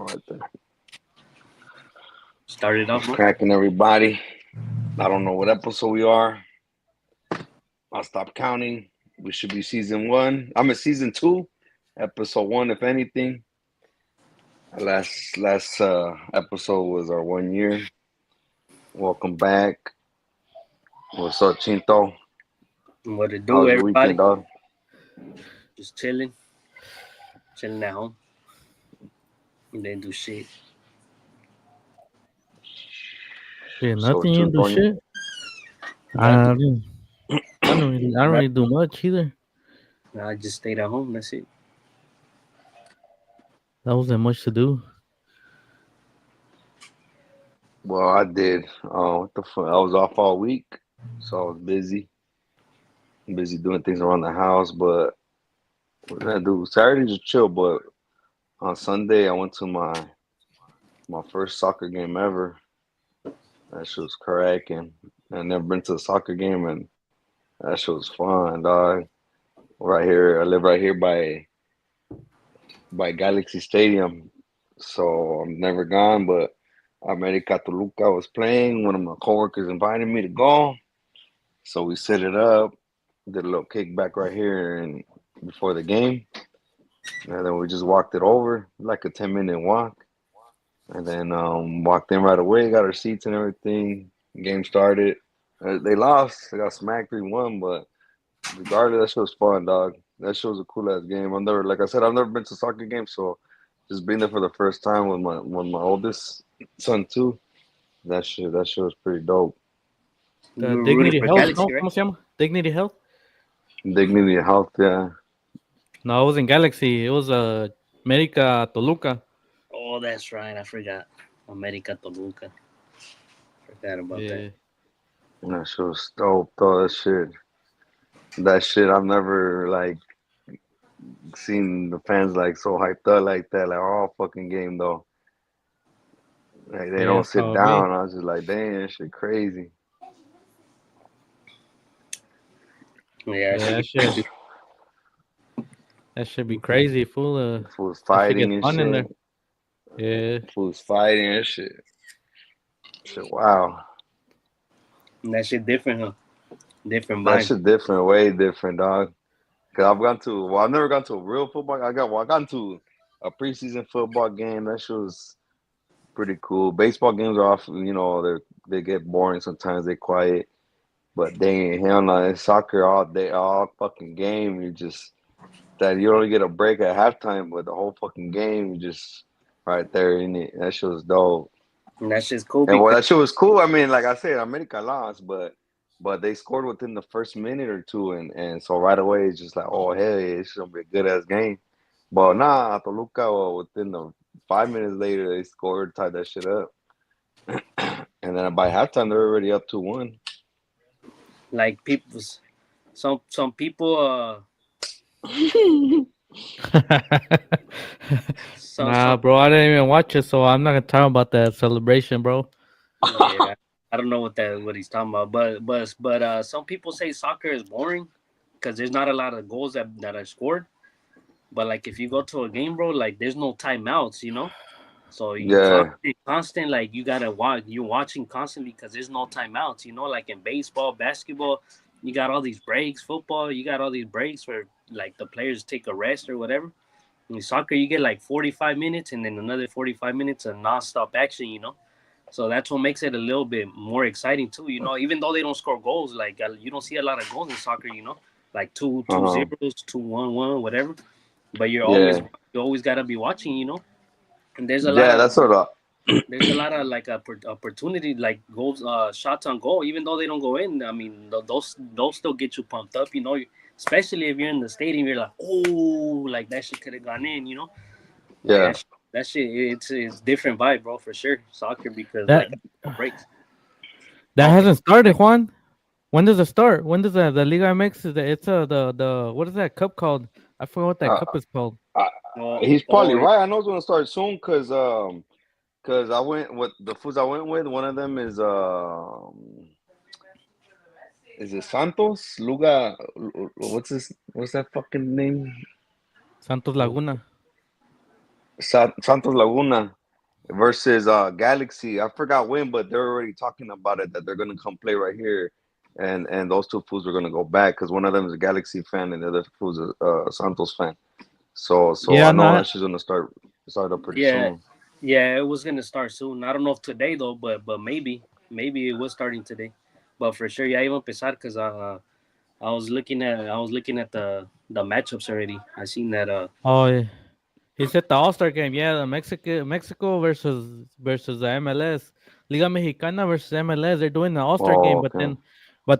right there. Start it off, What's bro. cracking, everybody? I don't know what episode we are. I'll stop counting. We should be season one. I'm in season two, episode one, if anything. Last episode was our 1 year. Welcome back. What's up, Chinto? What to How do, was your weekend, everybody? dog? Just chilling at home. And then do shit. Shit, So nothing you do Chuntoni. shit. I Nothing. don't, I don't really do much either. I just stayed at home. That's it. That wasn't much to do. Well, I did. What the fuck? I was off all week, so I was busy doing things around the house. But what did I do? Saturday just chill, but on Sunday I went to my first soccer game ever. That shit was cracking. I never been to a soccer game, and that shit was fun, dog. Right here, I live right here by Galaxy Stadium, so I'm never gone. But America Toluca was playing. One of my coworkers invited me to go, so we set it up. Did a little kickback right here and before the game, and then we just walked it over like a 10-minute walk, and then walked in right away. Got our seats and everything. Game started. They lost. They got smacked 3-1, but regardless, that shit was fun, dog. That shit was a cool ass game. I've never, like I said, I've never been to a soccer game, so just being there for the first time with my oldest son too. That shit was pretty dope. You The were rooting Dignity for Health, no? Galaxy, right? ¿Cómo se llama? Dignity Health? Dignity Health, yeah. No, it was in Galaxy. It was America Toluca. Oh, that's right. I forgot. America Toluca. Forgot about that. Yeah. That shit was dope, though. That shit, I've never like seen the fans like so hyped up like that, like all fucking game though. Like they Yeah, don't that's sit how it be. down. I was just like, damn, that shit crazy. Yeah, it Yeah, should be crazy. that should be crazy. Full Fools that should get fighting and fun in shit. there. Yeah. Fools fighting and shit. Shit, wow. And that shit different, huh? Different That vibe. shit different, way different, dog. Cause I've never gone to a real football. I got to a preseason football game. That shit was pretty cool. Baseball games are off. They get boring sometimes. They quiet, but they ain't hell no. It's soccer all day, all fucking game. You only get a break at halftime, but the whole fucking game you just right there in it. That shit was dope. And that shit's cool And well, because that shit was cool. I mean, like I said, America lost, but they scored within the first minute or two, and so right away it's just like, oh hell yeah, it's gonna be a good ass game. But nah, Toluca, within the 5 minutes later they scored, tied that shit up, and then by halftime they're already up 2-1. like people, some people, Nah, some bro, I didn't even watch it, so I'm not gonna talk about that celebration, bro. yeah. I don't know what he's talking about, but some people say soccer is boring because there's not a lot of goals that are scored. But like if you go to a game, bro, like there's no timeouts, you know. So you Yeah, constant like you gotta watch. You're watching constantly because there's no timeouts, you know. Like in baseball, basketball, you got all these breaks. Football, you got all these breaks where like the players take a rest or whatever. In soccer, you get like 45 minutes and then another 45 minutes of nonstop action, you know. So that's what makes it a little bit more exciting too, you know. Even though they don't score goals, like you don't see a lot of goals in soccer, you know, like two uh-huh. zeros, 2-1-1, whatever. But Yeah, you always gotta be watching, you know. And there's a lot yeah, of that's sort of. like opportunity like goals, shots on goal. Even though they don't go in, I mean those still get you pumped up, you know. Especially if you're in the stadium, you're like, oh, like that shit could have gone in, you know. Like Yeah. that shit, it's different vibe, bro, for sure. Soccer because That like no breaks. that hasn't started, Juan. When does it start? When does the Liga MX? It's the what is that cup called? I forgot what that Uh, cup is called. I, Oh, he's probably oh, right. I know it's gonna start soon because I went with the foods I went with. One of them is it Santos Luga? What's that fucking name? Santos Laguna. Santos Laguna versus Galaxy. I forgot when, but they're already talking about it that they're gonna come play right here, and those two fools are gonna go back because one of them is a Galaxy fan and the other fool's a Santos fan. So Yeah, I know no, that shit's gonna start up pretty Yeah, soon. yeah, it was gonna start soon. I don't know if today though, but maybe it was starting today. But for sure, yeah, iba a empezar because I was looking at the matchups already. I seen that. oh, yeah. He said the All Star game. Yeah, the Mexico versus the MLS, Liga Mexicana versus MLS. They're doing the All Star game, Oh, but okay.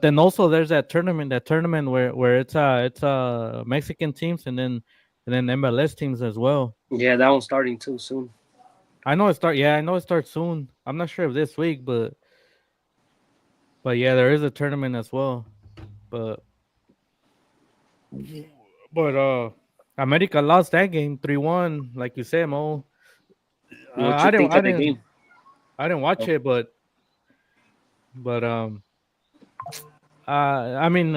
then also there's that tournament where it's Mexican teams and then MLS teams as well. Yeah, that one's starting too soon. I know it starts soon. I'm not sure if this week, but yeah, there is a tournament as well. But but America lost that game 3-1, like you said, Mo. What I you didn't think I of the didn't game? I didn't watch Oh, it, but I mean,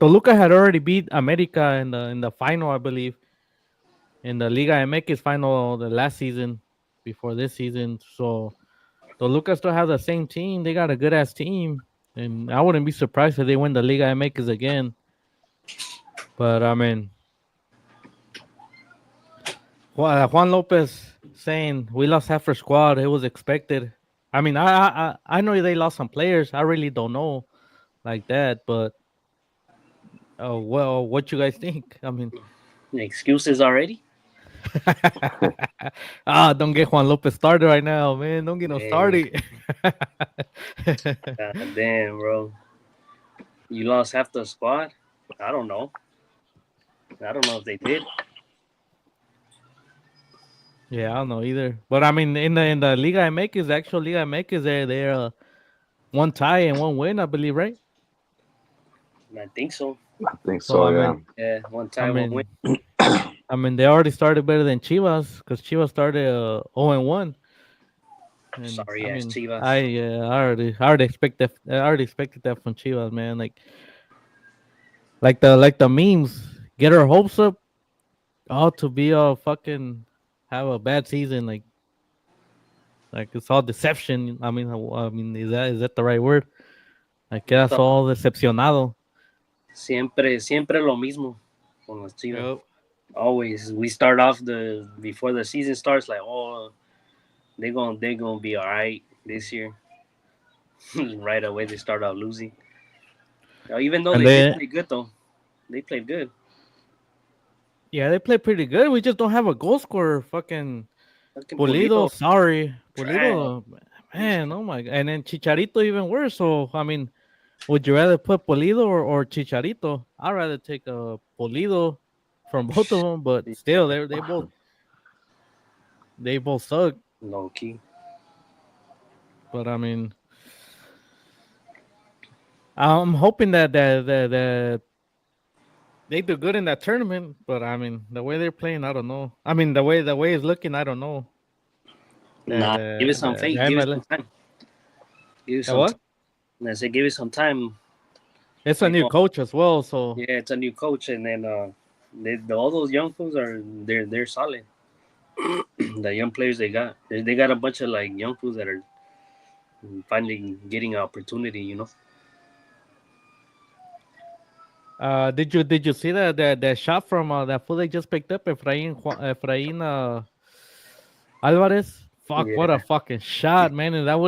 Toluca had already beat America in the final, I believe, in the Liga MX final the last season before this season. So Toluca still has the same team. They got a good ass team, and I wouldn't be surprised if they win the Liga MX again. But I mean, Juan Lopez saying we lost half our squad. It was expected. I mean, I know they lost some players. I really don't know like that, but well, what you guys think? I mean, excuses already? don't get Juan Lopez started right now, man. Don't get no Man, started. god damn, bro. You lost half the squad. I don't know. I don't know if they did. Yeah, I don't know either. But I mean, in the Liga MX, the actual Liga MX, they're one tie and one win, I believe, right? I think so. I think So so. Yeah. Yeah, one I time, one win. mean, they already started better than Chivas because Chivas started 0-1, and I Sorry ass mean, Chivas. I already expected that from Chivas, man. Like the memes, get our hopes up, all to be all fucking have a bad season, like it's all deception. I mean, is that the right word? Like quedas So, all decepcionado. siempre lo mismo con las Chivas. Yep. Always, we start off before the season starts like, oh, they gonna be all right this year. Right away, they start out losing. Even though And they did then play good though, they played good. yeah, they play pretty good. We just don't have a goal scorer. Fucking Fucking Pulido, Pulido, sorry, trash. Pulido, He's man. Oh my, and then Chicharito even worse. So I mean, would you rather put Pulido or Chicharito? I'd rather take a Pulido from both of them, but still, they both suck. low key. But I mean, I'm hoping that they do good in that tournament. But I mean, the way they're playing, I don't know. I mean, the way it's looking, I don't know. The Nah, give it the some the, the faith. Give it some MLS. time. Give it The some time. what? And I said, give it some time. It's a They new go. coach as well, so Yeah, it's a new coach, and then all those young fools they're solid. The young players they got, they got a bunch of like young fools that are finally getting an opportunity. did you see that shot from that fool they just picked up, Efrain Alvarez? Fuck, what a Yeah, fucking shot, man! If that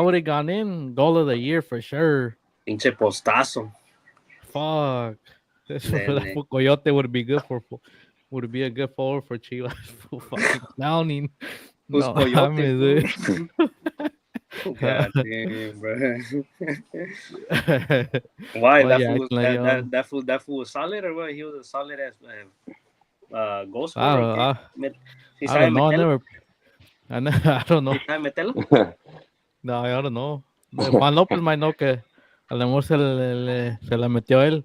would have gone in, goal of the year for sure. pinche postazo. Fuck, Then that fool Coyote would be a good forward for Chivas. Fool fucking clowning. who's No, I'm Coyote, fool? dude. God damn, bro. Why Why that you fool was acting like that fool was solid or what? He was a solid as goal I scorer. don't, Okay, I, si I sabe don't know. meterla, I don't know. si sabe meterla. No, I don't know. Juan López might know que a lo mejor se la metió él.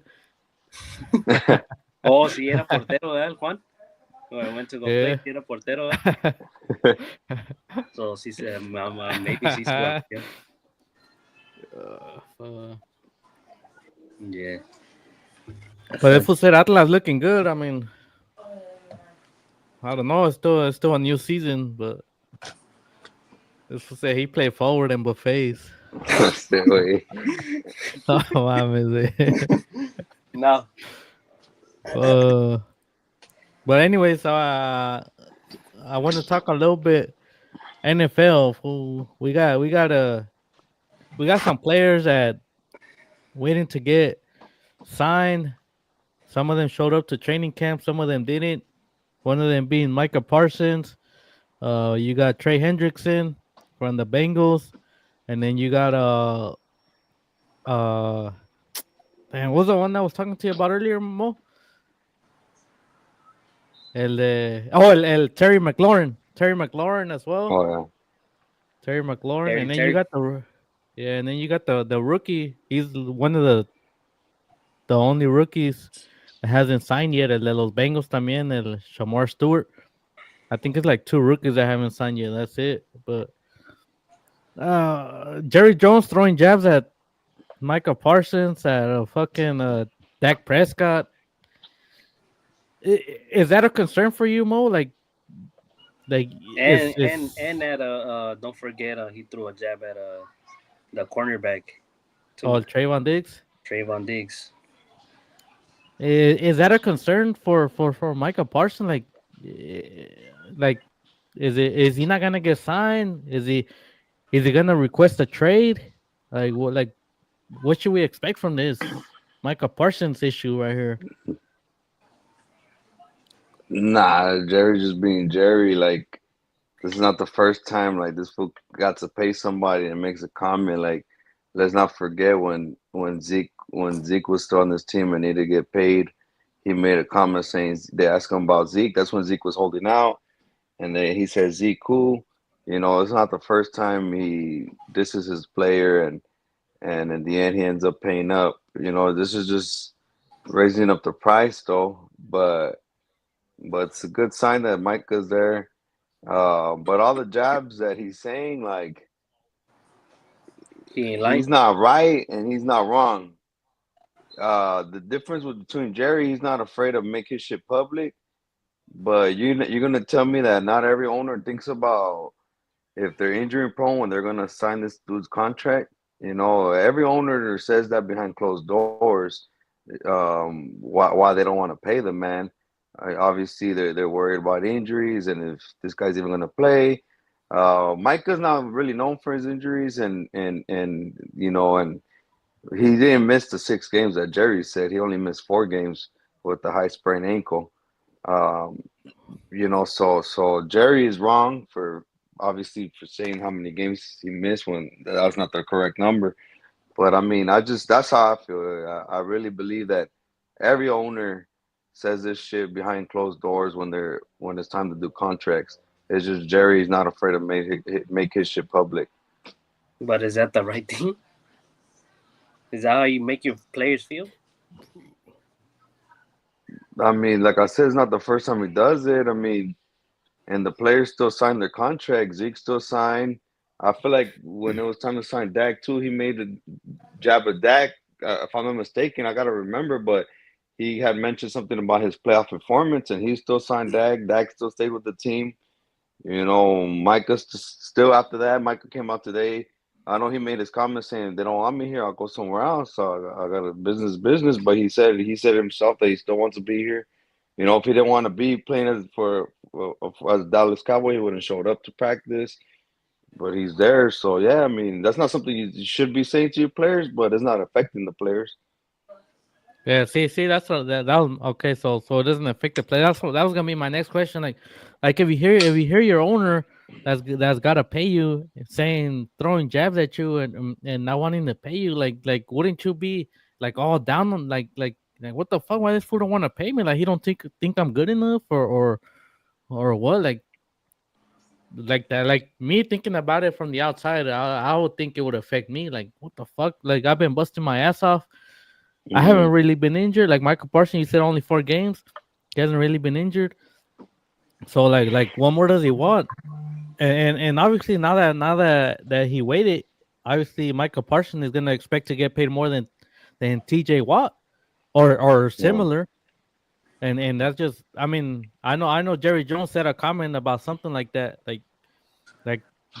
Oh, si era portero, ¿verdad, el Juan? When I went to go play, Yeah. si era portero, ¿verdad? So si se, maybe si se la metió. Uh, Yeah. but if we said Atlas looking good, I mean, I don't know. It's still a new season, but it's to say he played forward and buffets. Stay away. Oh, mames. No. uh, but anyways, I want to talk a little bit NFL. Fool. We got some players that waiting to get signed. Some of them showed up to training camp. Some of them didn't. One of them being Micah Parsons. You got Trey Hendrickson from the Bengals, and then you got uh, damn, what was the one that I was talking to you about earlier, Mo? El Terry McLaurin. Terry McLaurin as well. Oh yeah. Terry McLaurin, Terry, and then you Terry. got and then you got the rookie. He's one of the only rookies that hasn't signed yet. El de los Bengals también, el Shamar Stewart. I think it's like two rookies that haven't signed yet. That's it. But Jerry Jones throwing jabs at Micah Parsons, at fucking Dak Prescott. Is that a concern for you, Mo? Like And at don't forget he threw a jab at the cornerback oh, too, Trayvon Diggs. Trayvon Diggs. Is that a concern for Micah Parsons? Like, is he not gonna get signed? Is he gonna request a trade? What should we expect from this Micah Parsons issue right here? Nah, Jerry just being Jerry. Like, this is not the first time like this fool got to pay somebody and makes a comment. Like, let's not forget when Zeke was still on this team and needed to get paid. He made a comment saying they asked him about Zeke. That's when Zeke was holding out, and then he said Zeke cool. It's not the first time this is his player, and in the end he ends up paying up. This is just raising up the price though, but it's a good sign that Micah's there. But all the jabs that he's saying, like, He ain't lying. he's not right and he's not wrong. The difference between Jerry, he's not afraid of make his shit public. But you're gonna tell me that not every owner thinks about if they're injury prone when they're gonna sign this dude's contract. Every owner says that behind closed doors. Why they don't want to pay the man. Obviously, they're worried about injuries and if this guy's even gonna play. Micah's not really known for his injuries, and he didn't miss the 6 games that Jerry said. He only missed 4 games with the high sprained ankle. Um, so Jerry is wrong for obviously for saying how many games he missed when that was not the correct number. But I mean, that's how I feel. I really believe that every owner says this shit behind closed doors when it's time to do contracts. It's just Jerry's not afraid to make his shit public. But is that the right thing? Is that how you make your players feel? I mean, like I said, it's not the first time he does it. I mean, and the players still sign their contract. Zeke still signed. I feel like when it was time to sign Dak too, he made a jab at Dak. If I'm not mistaken, I gotta remember, but he had mentioned something about his playoff performance, and he still signed Dak. Dak still stayed with the team. Micah still after that. Micah came out today. I know he made his comment saying they don't want me here. I'll go somewhere else. So I got a business. But he said himself that he still wants to be here. If he didn't want to be playing as Dallas Cowboy, he wouldn't showed up to practice. But he's there, so yeah. I mean, that's not something you should be saying to your players, but it's not affecting the players. Yeah, see, that's what that was okay. So it doesn't affect the play. That was gonna be my next question. Like if you hear your owner that's gotta pay you saying throwing jabs at you and not wanting to pay you, like wouldn't you be like all down on like what the fuck? Why this fool don't want to pay me? Like he don't think I'm good enough or what? Like that, like me thinking about it from the outside, I would think it would affect me. Like what the fuck? Like I've been busting my ass off. I haven't Hmm. really been injured. Like Michael Parsons, you said only 4 games. He hasn't really been injured. So like what more does he want? And obviously now that he waited, obviously Michael Parsons is gonna expect to get paid more than T.J. Watt or Yeah. similar. and that's just. I mean, I know Jerry Jones said a comment about something like that, like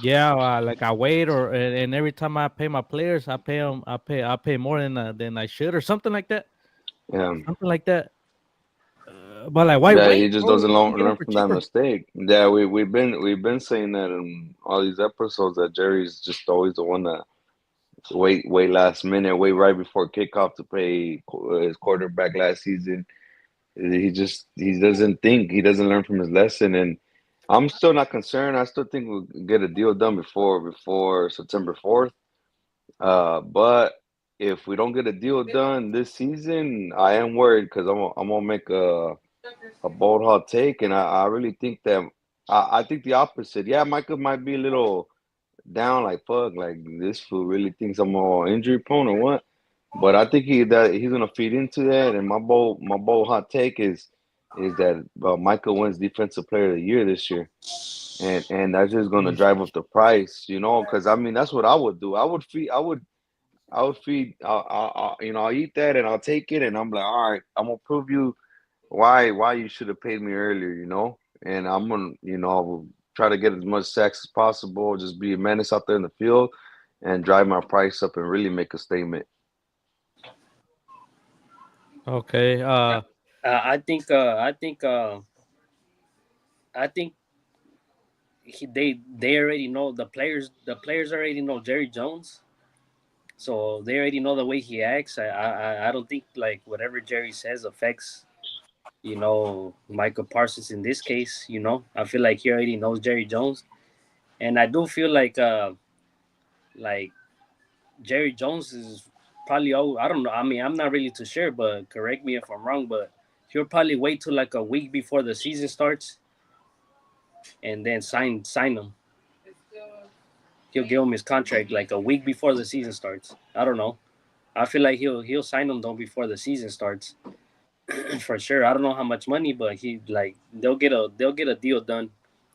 yeah, like I wait and every time I pay my players, I pay them, I pay more than I should or something like that, Yeah, something like that. But like, why yeah, wait, he just bro? doesn't You can get them learn for from that cheaper. mistake. Yeah, we've been saying that in all these episodes that Jerry's just always the one that wait last minute, wait right before kickoff to pay his quarterback last season. He doesn't think, he doesn't learn from his lesson, and I'm still not concerned. I still think we'll get a deal done before September 4th. But if we don't get a deal done this season, I am worried because I'm gonna make a bold hot take, and I really think that I think the opposite. Yeah, Michael might be a little down, like fuck, like this fool really thinks I'm all injury prone or what. But I think he's gonna feed into that. And my bold hot take is that Michael wins Defensive Player of the Year this year, and that's just gonna Jeez. drive up the price, because I mean that's what I would do. I would feed. I'll eat that and I'll take it, and I'm like, all right, I'm gonna prove you why you should have paid me earlier. And I'm gonna, try to get as much sacks as possible, just be a menace out there in the field, and drive my price up and really make a statement. Okay. I think. I think they already know the players. The players already know Jerry Jones, so they already know the way he acts. I don't think like whatever Jerry says affects Michael Parsons in this case. I feel like he already knows Jerry Jones, and I do feel like Jerry Jones is probably, oh, I don't know. I mean, I'm not really too sure, but correct me if I'm wrong. But he'll probably wait till like a week before the season starts and then sign him. He'll give him his contract like a week before the season starts. I don't know. I feel like he'll sign him though before the season starts for sure. I don't know how much money, but he like they'll get a deal done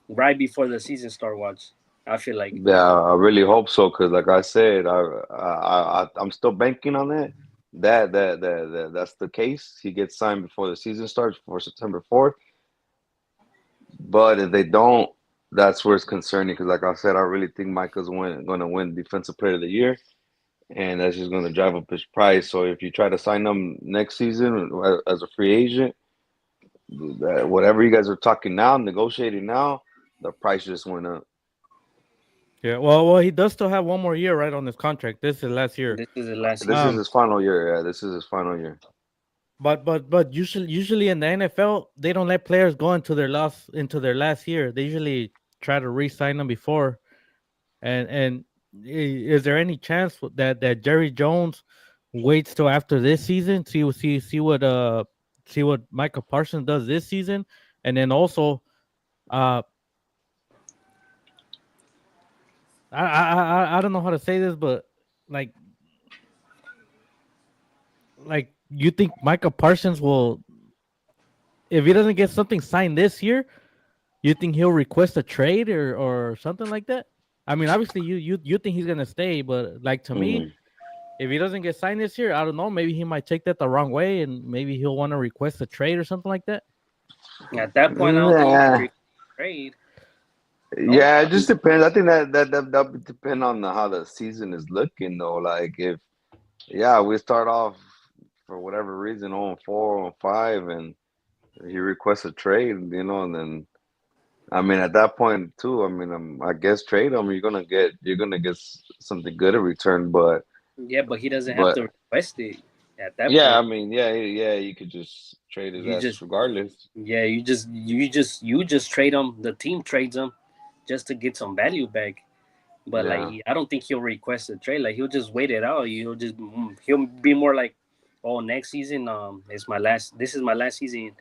right before the season start. Watch. I feel like. Yeah, I really hope so, because like I said, I'm still banking on it. That's the case. He gets signed before the season starts for September 4th. But if they don't, that's where it's concerning. Because like I said, I really think Michael's going to win Defensive Player of the Year, and that's just going to drive up his price. So if you try to sign him next season as a free agent, whatever you guys are talking now, negotiating now, the price just went up. Yeah. Well, he does still have one more year, right, on his contract. This is last year. This is the last This season. is Um. his final year. Yeah, this is his final year. But usually in the NFL they don't let players go into their last year. They usually try to re-sign them before. And is there any chance that Jerry Jones waits till after this season, see what Michael Parsons does this season, and then also uh I don't know how to say this, but like you think Michael Parsons will, if he doesn't get something signed this year, you think he'll request a trade or something like that? I mean, obviously you think he's gonna stay, but like to me, Mhm. if he doesn't get signed this year, I don't know. Maybe he might take that the wrong way, and maybe he'll want to request a trade or something like that. At that point, I don't think he'll Yeah, trade. No, yeah. It just depends. I think that would depend on how the season is looking, though. Like if yeah, we start off for whatever reason on 4 on 5, and he requests a trade, and then I mean at that point too. I mean, I guess trade him. You're gonna get something good in return, yeah, but he doesn't have but to request it at that yeah, point. I mean, yeah. You could just trade his You ass just regardless. yeah, you just trade him. The team trades him just to get some value back. But like Yeah. I don't think he'll request a trade. Like he'll just wait it out. He'll be more like, oh, next season is my last. This is my last season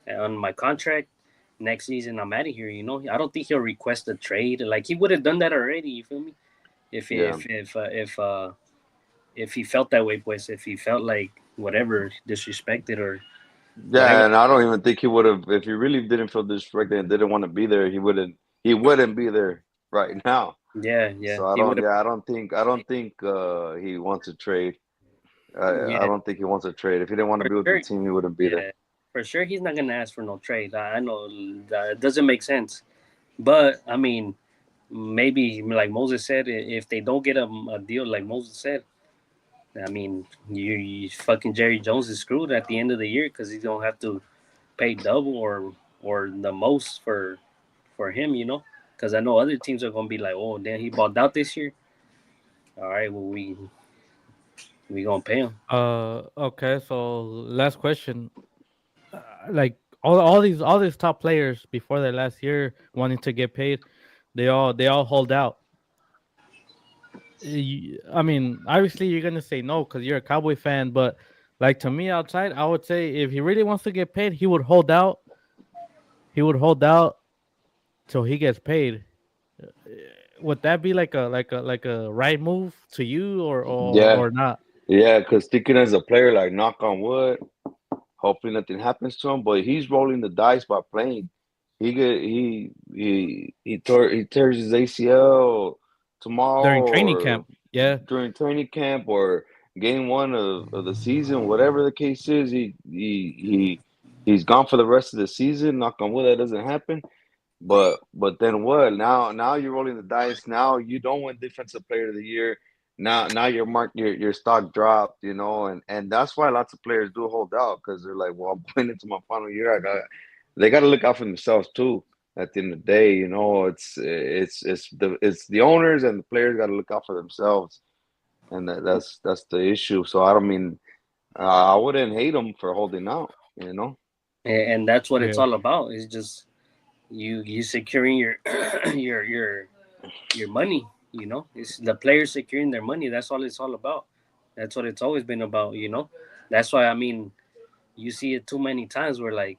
on my contract. Next season I'm out of here. I don't think he'll request a trade. Like he would have done that already. You feel me? If Yeah. if if uh, if uh, if he felt that way, pues, if he felt like whatever disrespected or whatever. Yeah, and I don't even think he would have if he really didn't feel disrespected and didn't want to be there, he wouldn't be there right now. Yeah, yeah, So he would have. I don't think he wants to trade. I Yeah, don't think he wants to trade. If he didn't want to for be with the sure. team, he wouldn't be there. Yeah, for sure he's not gonna ask for no trade. I know that it doesn't make sense, but I mean, maybe like Moses said, if they don't get a deal like Moses said, I mean, you fucking Jerry Jones is screwed at the end of the year because he's gonna have to pay double or the most for him, you know. Because I know other teams are gonna be like, oh, damn, he bought out this year. All right, well we gonna pay him. Okay. So last question. Like all these top players before their last year wanting to get paid, they all hold out. I mean, obviously you're gonna say no because you're a Cowboy fan, but like to me outside, I would say if he really wants to get paid, he would hold out. He would hold out till he gets paid. Uh, Would that be like a right move to you Yeah, or not? yeah. Because thinking as a player, like knock on wood, hopefully nothing happens to him. But he's rolling the dice by playing. He tears his ACL tomorrow During training or camp? Yeah. during training camp or game one of the season, whatever the case is. He's gone for the rest of the season. Knock on wood, that doesn't happen. But then what? Now you're rolling the dice. Now you don't win defensive player of the year. Now your stock dropped, and that's why lots of players do hold out because they're like, well, I'm playing into my final year. They got to look out for themselves too. At the end of the day, it's the owners and the players got to look out for themselves, and that's the issue. So I don't mean I wouldn't hate them for holding out. And that's what it's Yeah. all about. It's just you securing your your money. You know, it's the players securing their money. That's all it's all about. That's what it's always been about. You know, that's why I mean you see it too many times where like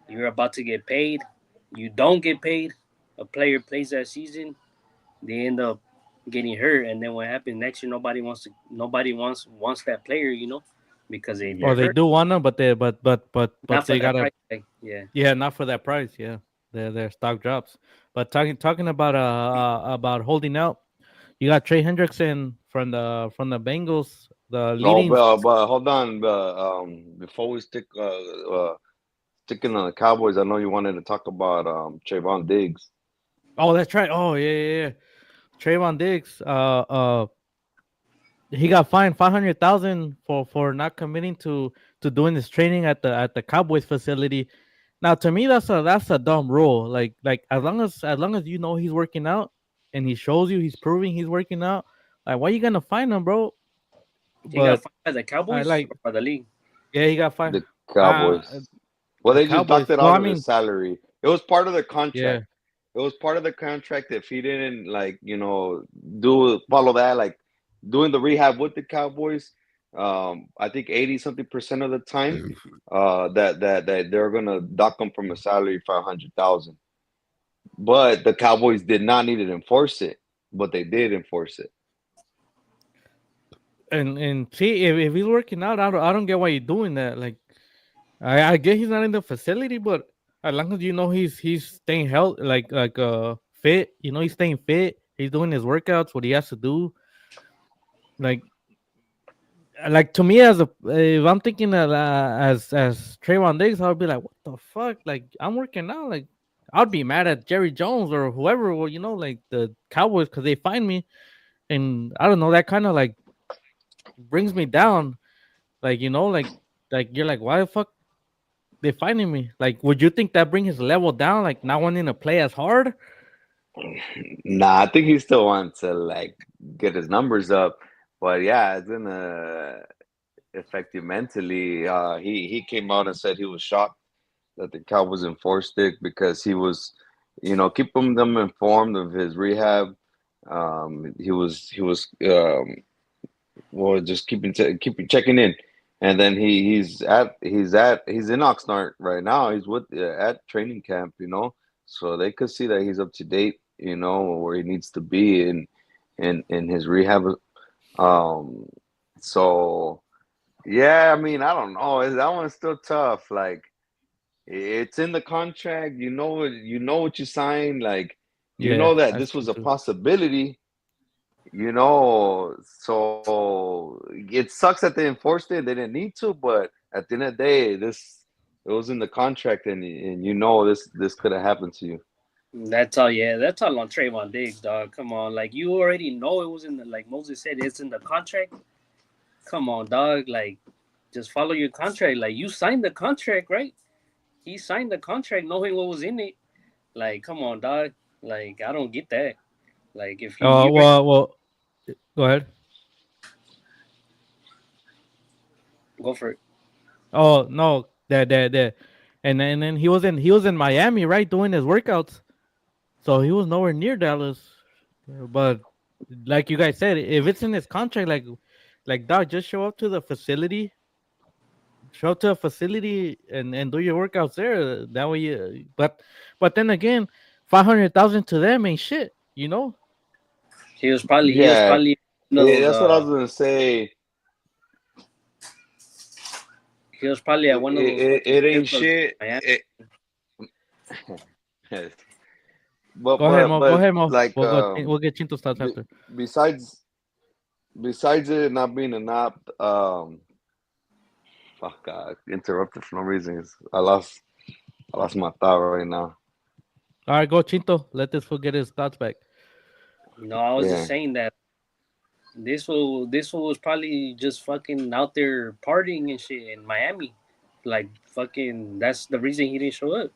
you're about to get paid, you don't get paid. A player plays that season, they end up getting hurt, and then what happens next year? Nobody wants that player. You know, because Or they're they hurt. do want them, but Not for they that gotta. price tag. Yeah. Yeah, not for that price. Yeah, their stock drops. But talking about holding out, you got Trey Hendrickson from the Bengals, the No, leading. but hold on. Before we sticking on the Cowboys, I know you wanted to talk about Trayvon Diggs. Oh, that's right. Oh, yeah. Trayvon Diggs. He got fined 500,000 for not committing to doing his training at the Cowboys facility. Now, to me, that's a dumb rule. Like as long as you know he's working out and he shows you he's proving he's working out, like why you gonna fine him, bro? He got But fined by the I Cowboys like or by the league. yeah, he got fined. The Uh Cowboys. Well, the they just Cowboys. knocked it Well, out I of his mean, salary. It was part of the yeah, contract. It was part of the contract. If he didn't do follow that, like doing the rehab with the Cowboys, I think 80 something percent of the time, that they're gonna dock him from a salary for 100,000. But the Cowboys did not need to enforce it, but they did enforce it. and see if he's working out, I don't get why you're doing that. Like I get he's not in the facility, but as long as you know he's staying healthy, fit. You know he's staying fit. He's doing his workouts, what he has to do. Like to me as a if I'm thinking that as Trayvon Diggs, I would be like, what the fuck? Like I'm working out. Like I'd be mad at Jerry Jones or whoever, or like the Cowboys because they find me, and I don't know that kind of like brings me down. Like like you're like why the fuck they finding me? Like would you think that bring his level down? Like not wanting to play as hard? Nah, I think he still wants to like get his numbers up, but yeah, it's gonna affect you mentally. He came out and said he was shocked that the Cowboys enforced it because he was, keeping them informed of his rehab. He was well, just keeping checking in, and then he's in Oxnard right now. He's with at training camp, so they could see that he's up to date, where he needs to be in his rehab. Um, so yeah, I mean, I don't know. That one's still tough. Like it's in the contract. You know what you signed. Like Yeah, that that's this true was a too. possibility. So it sucks that they enforced it. They didn't need to, but at the end of the day, It was in the contract, and you know this could have happened to you. That's all. Yeah, that's all on Trayvon Diggs, dog. Come on, like you already know it was in the like Moses said, it's in the contract. Come on, dog. Like, just follow your contract. Like you signed the contract, right? He signed the contract knowing what was in it. Like, come on, dog. Like, I don't get that. Like, if you Well, go ahead. go for it. Oh no, that, and then he was in Miami, right, doing his workouts. So he was nowhere near Dallas. But like you guys said, if it's in his contract, like dog, just show up to the facility, show up to a facility, and do your workouts there. That way, but then again, 500,000 to them ain't shit. You know? He was Yeah, probably one of those that's what I was gonna say. he was probably at one of those fucking It strip ain't clubs shit. in Miami. Go ahead, Mo. Go But ahead, Mo. like We'll get Chinto's thoughts be, after. besides it not being an app, fuck, I interrupted for no reason. I lost my thought right now. All right, go Chinto. Let this fool get his thoughts back. No, I was just Yeah. saying that this one was probably just fucking out there partying and shit in Miami. Like fucking that's the reason he didn't show up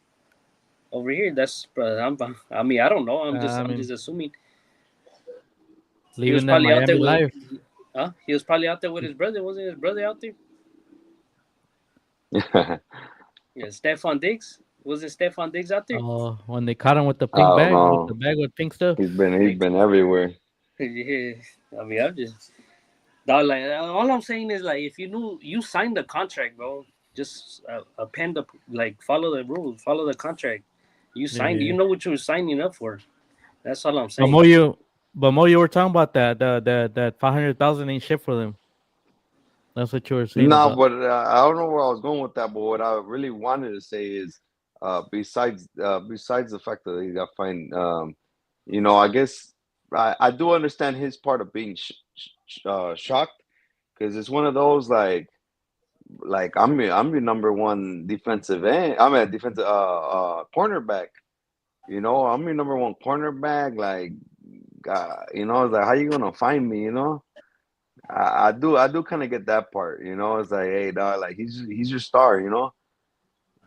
over here. I mean, I don't know. I I'm mean, just assuming he was leaving that probably out there Miami with life. he was probably out there with his brother. Wasn't his brother out there? Yeah, Stefan Diggs. Wasn't Stefan Diggs out there? When they caught him with the I pink don't bag, with the know. bag with pink stuff. He's been everywhere. Yeah. I mean, I'm just dog, like all I'm saying is like if you knew you signed the contract, bro, just append the like follow the rules, follow the contract. You signed. You Yeah. know what you were signing up for. That's all I'm But saying. Mo, you were talking about that 500,000 ain't shit for them. That's what you were saying No, about. but I don't know where I was going with that. But what I really wanted to say is, besides the fact that he got fined, I guess I do understand his part of being shocked because it's one of those like I'm your number one defensive end. I'm a defensive cornerback. I'm your number one cornerback. Like, it's like how you gonna find me? I do kind of get that part. It's like, hey, dog, like he's your star.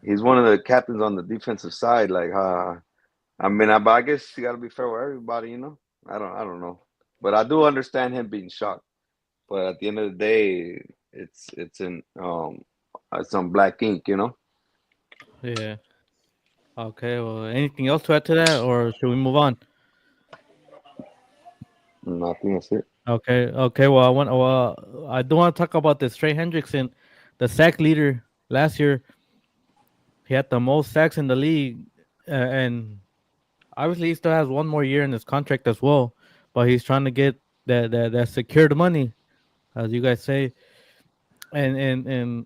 He's one of the captains on the defensive side. Like, but I guess you got to be fair with everybody. I don't know, but I do understand him being shocked. But at the end of the day, it's on black ink. Yeah. Okay. Well, anything else to add to that, or should we move on? I think that's it. Okay. Okay. Well, I do want to talk about this Trey Hendrickson, the sack leader last year. He had the most sacks in the league, and obviously he still has one more year in his contract as well. But he's trying to get that secured money, as you guys say, and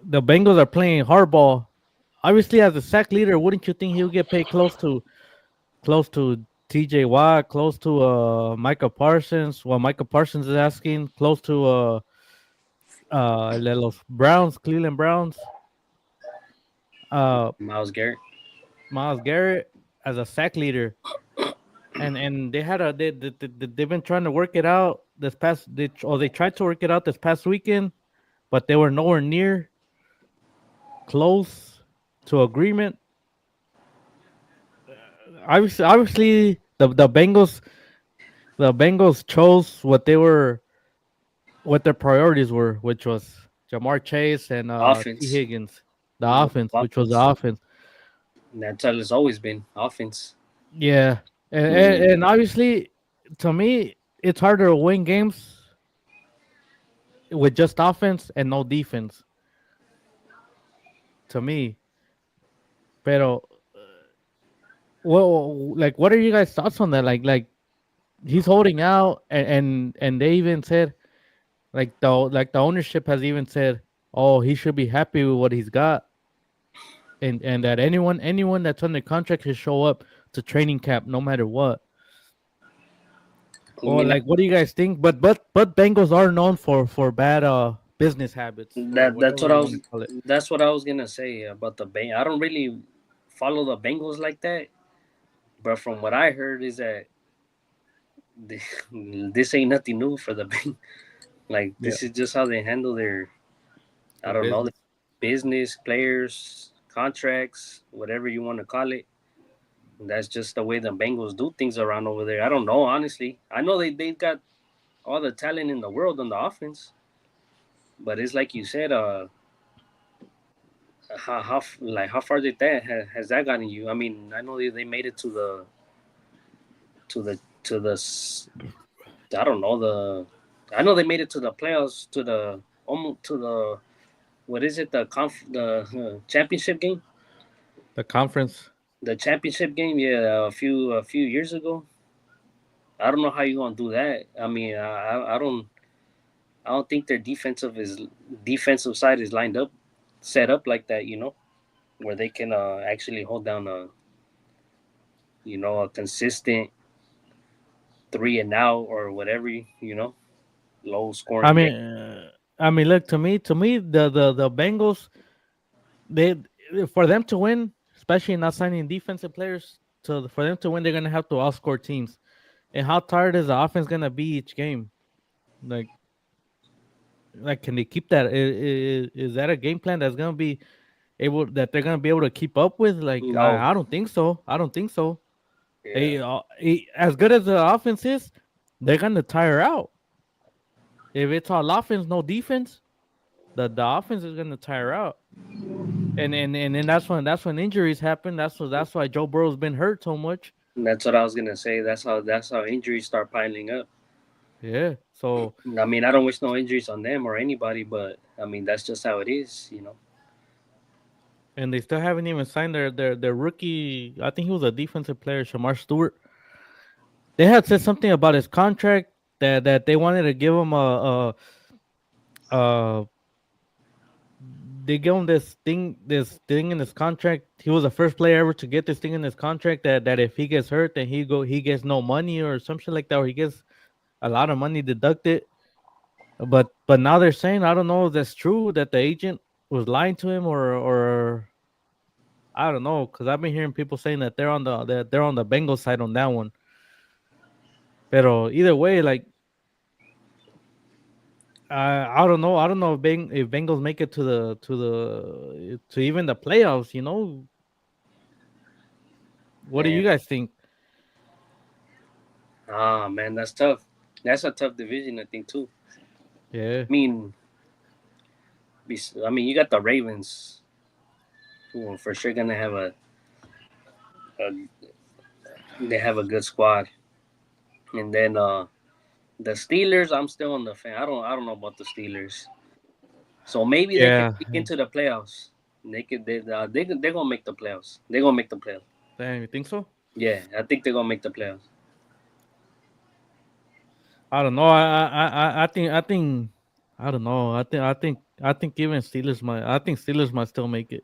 the Bengals are playing hardball. Obviously, as a sack leader, wouldn't you think he'll get paid close to T.J. Watt, close to Micah Parsons? Well, Micah Parsons is asking close to los Browns, Cleveland Browns. Miles Garrett. Miles Garrett as a sack leader, and they've been trying to work it out they tried to work it out this past weekend, but they were nowhere near close to agreement. Obviously, the Bengals chose what their priorities were, which was Jamar Chase and T. Offense. Higgins, the offense, which was the offense. That's how it's always been. Offense. Yeah, and, and, Mm. and obviously, to me, it's harder to win games with just offense and no defense. To me, pero well, like, what are you guys' thoughts on that? Like he's holding out, and they even said the ownership has even said, oh, he should be happy with what he's got, and that anyone that's under contract should show up to training camp no matter what. I Or mean, like, what do you guys think? But Bengals are known for bad business habits or That that's whatever what I you want was to call it. that's what I was gonna say about the Bang. I don't really follow the Bengals like that, but from what I heard is that they, this ain't nothing new for the Bang. Like Yeah, this is just how they handle their, I their don't know, their business. business, players, contracts, whatever you want to call it. That's just the way the Bengals do things around over there. I don't know, honestly. I know they got all the talent in the world on the offense, but it's like you said, how far did that has that gotten you? I mean, I know they made it to the I don't know the I know they made it to the playoffs to the almost to the what is it the championship game, The conference. the championship game, yeah, a few years ago. I don't know how you gonna do that. I mean, I don't think their defensive side is lined up, set up like that. Where they can actually hold down a consistent three and out or whatever. Low I scoring game. mean, look, to me, the Bengals, they for them to win, especially not signing defensive players, for them to win, they're gonna have to outscore teams. And how tired is the offense gonna be each game? Like, can they keep that? Is that a game plan that's gonna be able that they're gonna be able to keep up with? Like, No, I don't think so. I don't think so. yeah, As good as the offense is, they're gonna tire out. If it's all offense, no defense, the offense is gonna tire out. And then that's when injuries happen. That's why Joe Burrow's been hurt so much. that's what I was gonna say. That's how injuries start piling up. Yeah. So I mean, I don't wish no injuries on them or anybody, but I mean that's just how it is. and they still haven't even signed their rookie. I think he was a defensive player, Shamar Stewart. They had said something about his contract that they wanted to give him a they give him this thing in his contract. He was the first player ever to get this thing in his contract that if he gets hurt, then he gets no money or some shit like that, or he gets a lot of money deducted. But now they're saying, I don't know if that's true, that the agent was lying to him, or I don't know, because I've been hearing people saying that they're on the Bengals side on that one. Pero either way, like, I don't know. I don't know if Bengals make it to even the playoffs. What do you Man, guys think? man, that's tough. That's a tough division, I think too. Yeah, I mean, you got the Ravens, who are for sure gonna have a they have a good squad, and then the Steelers. I'm still on the fan. I don't know about the Steelers. So maybe they can yeah. sneak into the playoffs. They're gonna make the playoffs. They're gonna make the playoffs. Damn, you think so? Yeah, I think they're gonna make the playoffs. I don't know. I think I don't know. I think even Steelers might. I think Steelers might still make it.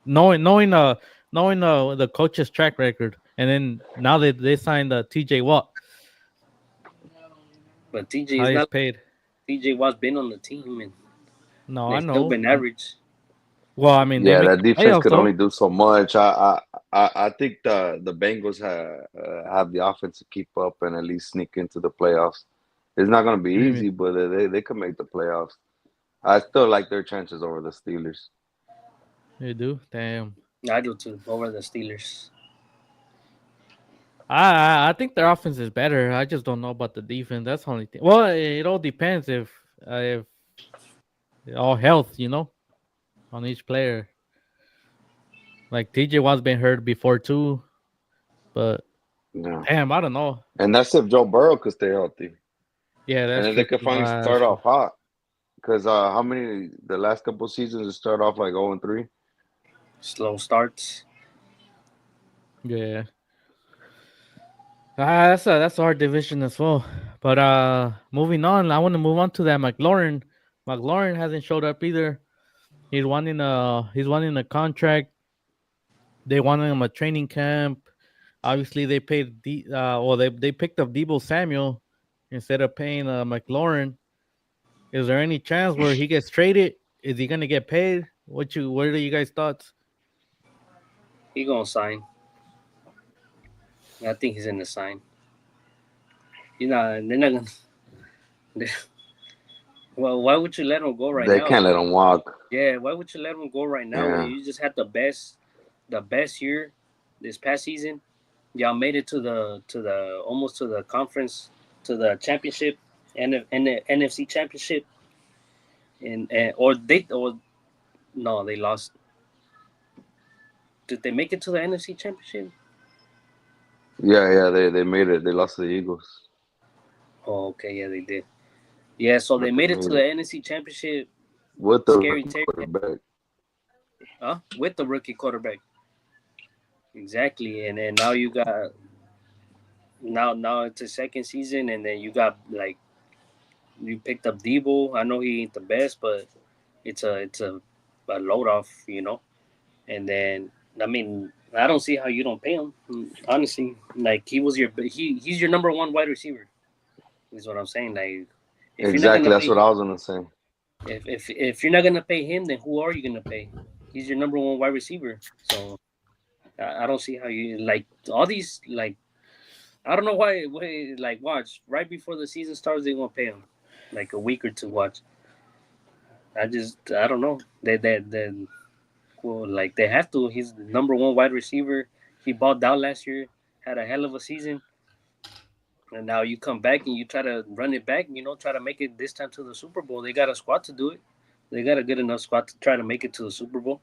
Knowing the coach's track record, and then now they signed T.J. Watt, But TJ is highest not. paid. TJ Watt's been on the team and No, I they've still know. been average. Well, I mean, they Yeah, make that the defense playoffs could though. only do so much. I think the Bengals have the offense to keep up and at least sneak into the playoffs. It's not going to be What do you mean? easy, but they could make the playoffs. I still like their chances over the Steelers. They do. Damn. I do too over the Steelers. I think their offense is better. I just don't know about the defense. That's the only thing. Well, it all depends if all health, on each player. Like TJ Watt's been hurt before too, but Yeah, damn, I don't know. and that's if Joe Burrow could stay healthy, Yeah, and that's if they true could too. finally That's start true. off hot. Because how many the last couple seasons it start off like 0-3? Slow starts. Yeah, that's a hard division as well. But moving on, I want to move on to that McLaurin. McLaurin hasn't showed up either. He's wanting a contract. They wanted him a training camp. Obviously, they picked up Debo Samuel instead of paying McLaurin. Is there any chance where he gets traded? Is he gonna get paid? What are you guys' thoughts? He gonna sign. I think he's in the sign. You know, they're not gonna. Well, why would you let him go right They now? can't let him walk. Yeah, why would you let him go right now when Yeah. you just had the best year this past season? Y'all made it to the almost to the conference to the championship and the NFC championship and or no they lost. Did they make it to the NFC championship? Yeah. They made it. They lost to the Eagles, Oh, okay, yeah they did. Yeah, so they but they made it to made the it NFC championship. with the Scary rookie Terry, quarterback. with the rookie quarterback. Exactly, and then now you got now it's a second season, and then you got like you picked up Debo. I know he ain't the best, but it's a load off, you know. And then I mean I don't see how you don't pay him. Honestly, like he's your number one wide receiver. Is what I'm saying. Like if you're not Exactly. gonna That's pay what I was gonna say. if you're not gonna pay him, then who are you gonna pay? He's your number one wide receiver. So I don't see how you like all these like I don't know why like watch right before the season starts they gonna pay him like a week or two. Watch. I don't know. They well, like they have to. He's the number one wide receiver. He balled out last year, had a hell of a season, and now you come back and you try to run it back. You know, try to make it this time to the Super Bowl. They got a squad to do it. They got a good enough squad to try to make it to the Super Bowl.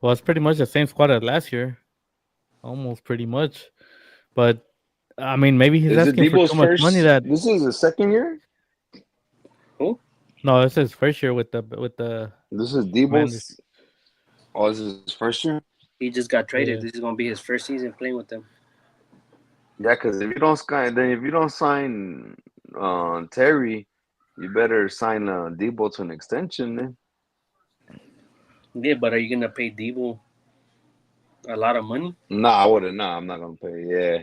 Well, it's pretty much the same squad as last year, almost pretty much. But I mean, maybe he's Is it asking for Debo's too much money. first? That This is his second year. Who? no, this is first year with the This is Commanders. Debo's. Oh, this is his first year. He just got traded. Yeah. This is gonna be his first season playing with them. Yeah, because if you don't sign Terry, you better sign Debo to an extension. Then. Yeah, but are you gonna pay Debo a lot of money? Nah, I wouldn't. Nah, I'm not gonna pay. Yeah,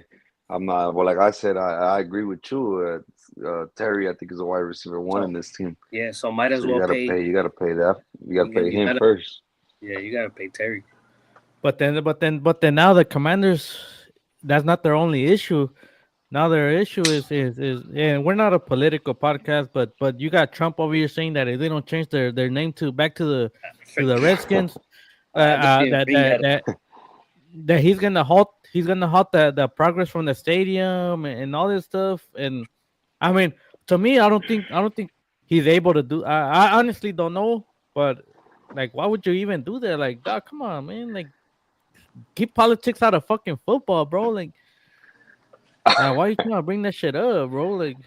I'm not. Well, like I said, I agree with you. Terry, I think is a wide receiver one in So this team. yeah, so might So as well pay. you gotta pay that. You gotta pay You him gotta first. yeah, you gotta pay Terry. But then now the Commanders. That's not their only issue. Now their issue is and we're not a political podcast, but you got Trump over here saying that if they don't change their name to back to the Redskins, I didn't even that bring that that up. that that he's gonna halt the progress from the stadium and all this stuff. And I mean, to me, I don't think he's able to do. I honestly don't know, but like, why would you even do that? Like, dog, come on, man, like keep politics out of fucking football, bro. Like, why you trying to bring that shit up, bro? Like,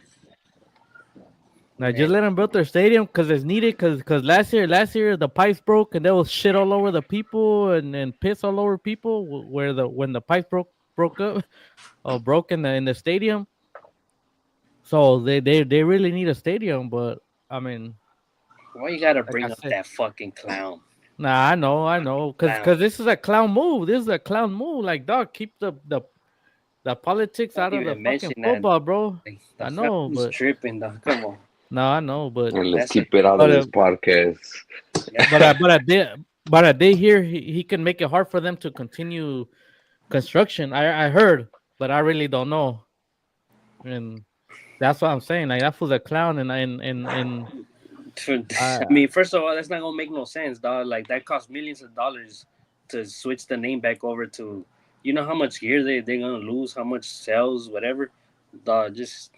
Man, just let them build their stadium because it's needed. Because last year the pipes broke and there was shit all over the people and piss all over people where the when the pipes broke up or broke in the stadium. So they really need a stadium. But I mean, why you gotta like I bring up said, that fucking clown? nah, I know, because Clown. this is a clown move. This is a clown move. Like, dog, keep the politics Don't out of the even fucking mention that. football, bro. Like, the I clown know, is but tripping, dog. Come on. no, I know, but And let's That's a keep it out of but this podcast. yeah. But I did hear he can make it hard for them to continue construction. I heard, but I really don't know, and that's what I'm saying. Like that fool's a clown, and I mean, first of all, that's not gonna make no sense, dog. Like that costs millions of dollars to switch the name back over to. You know how much gear they're gonna lose, how much sales, whatever. Dog, just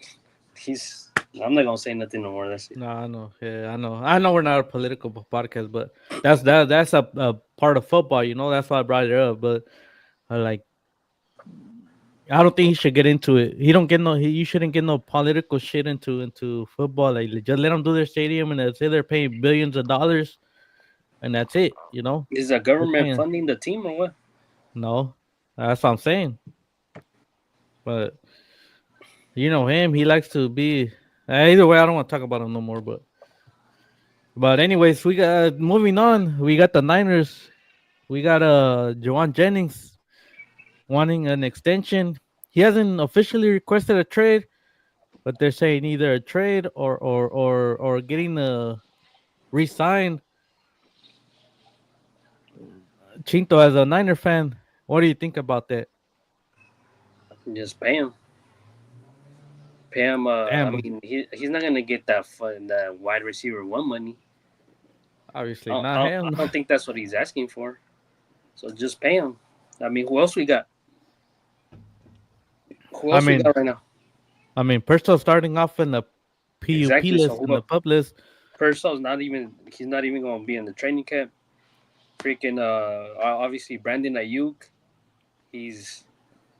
he's. I'm not gonna say nothing no more. That's it. no, I know, yeah, I know we're not a political podcast, but that's a part of football, That's why I brought it up, but like. I don't think he should get into it. He don't get no. You shouldn't get no political shit into football. Like just let them do their stadium, and they say they're paying billions of dollars, and that's it. Is the They're government paying. funding the team or what? No, that's what I'm saying. But you know him, he likes to be. Either way, I don't want to talk about him no more. But anyways, we got moving on. We got the Niners. We got Jawan Jennings wanting an extension. He hasn't officially requested a trade, but they're saying either a trade or getting re-signed. Chinto, as a Niner fan, what do you think about that? Just pay him. Pay him. Damn, I but mean, he's not gonna get that wide receiver one money. obviously not I him. don't think that's what he's asking for. So just pay him. I mean, who else we got? Who I else we mean, got right now? Purcell starting off in the PUP Exactly. So list in the pub list. Purcell's not even. He's not even gonna be in the training camp. Freaking. Obviously Brandon Ayuk. He's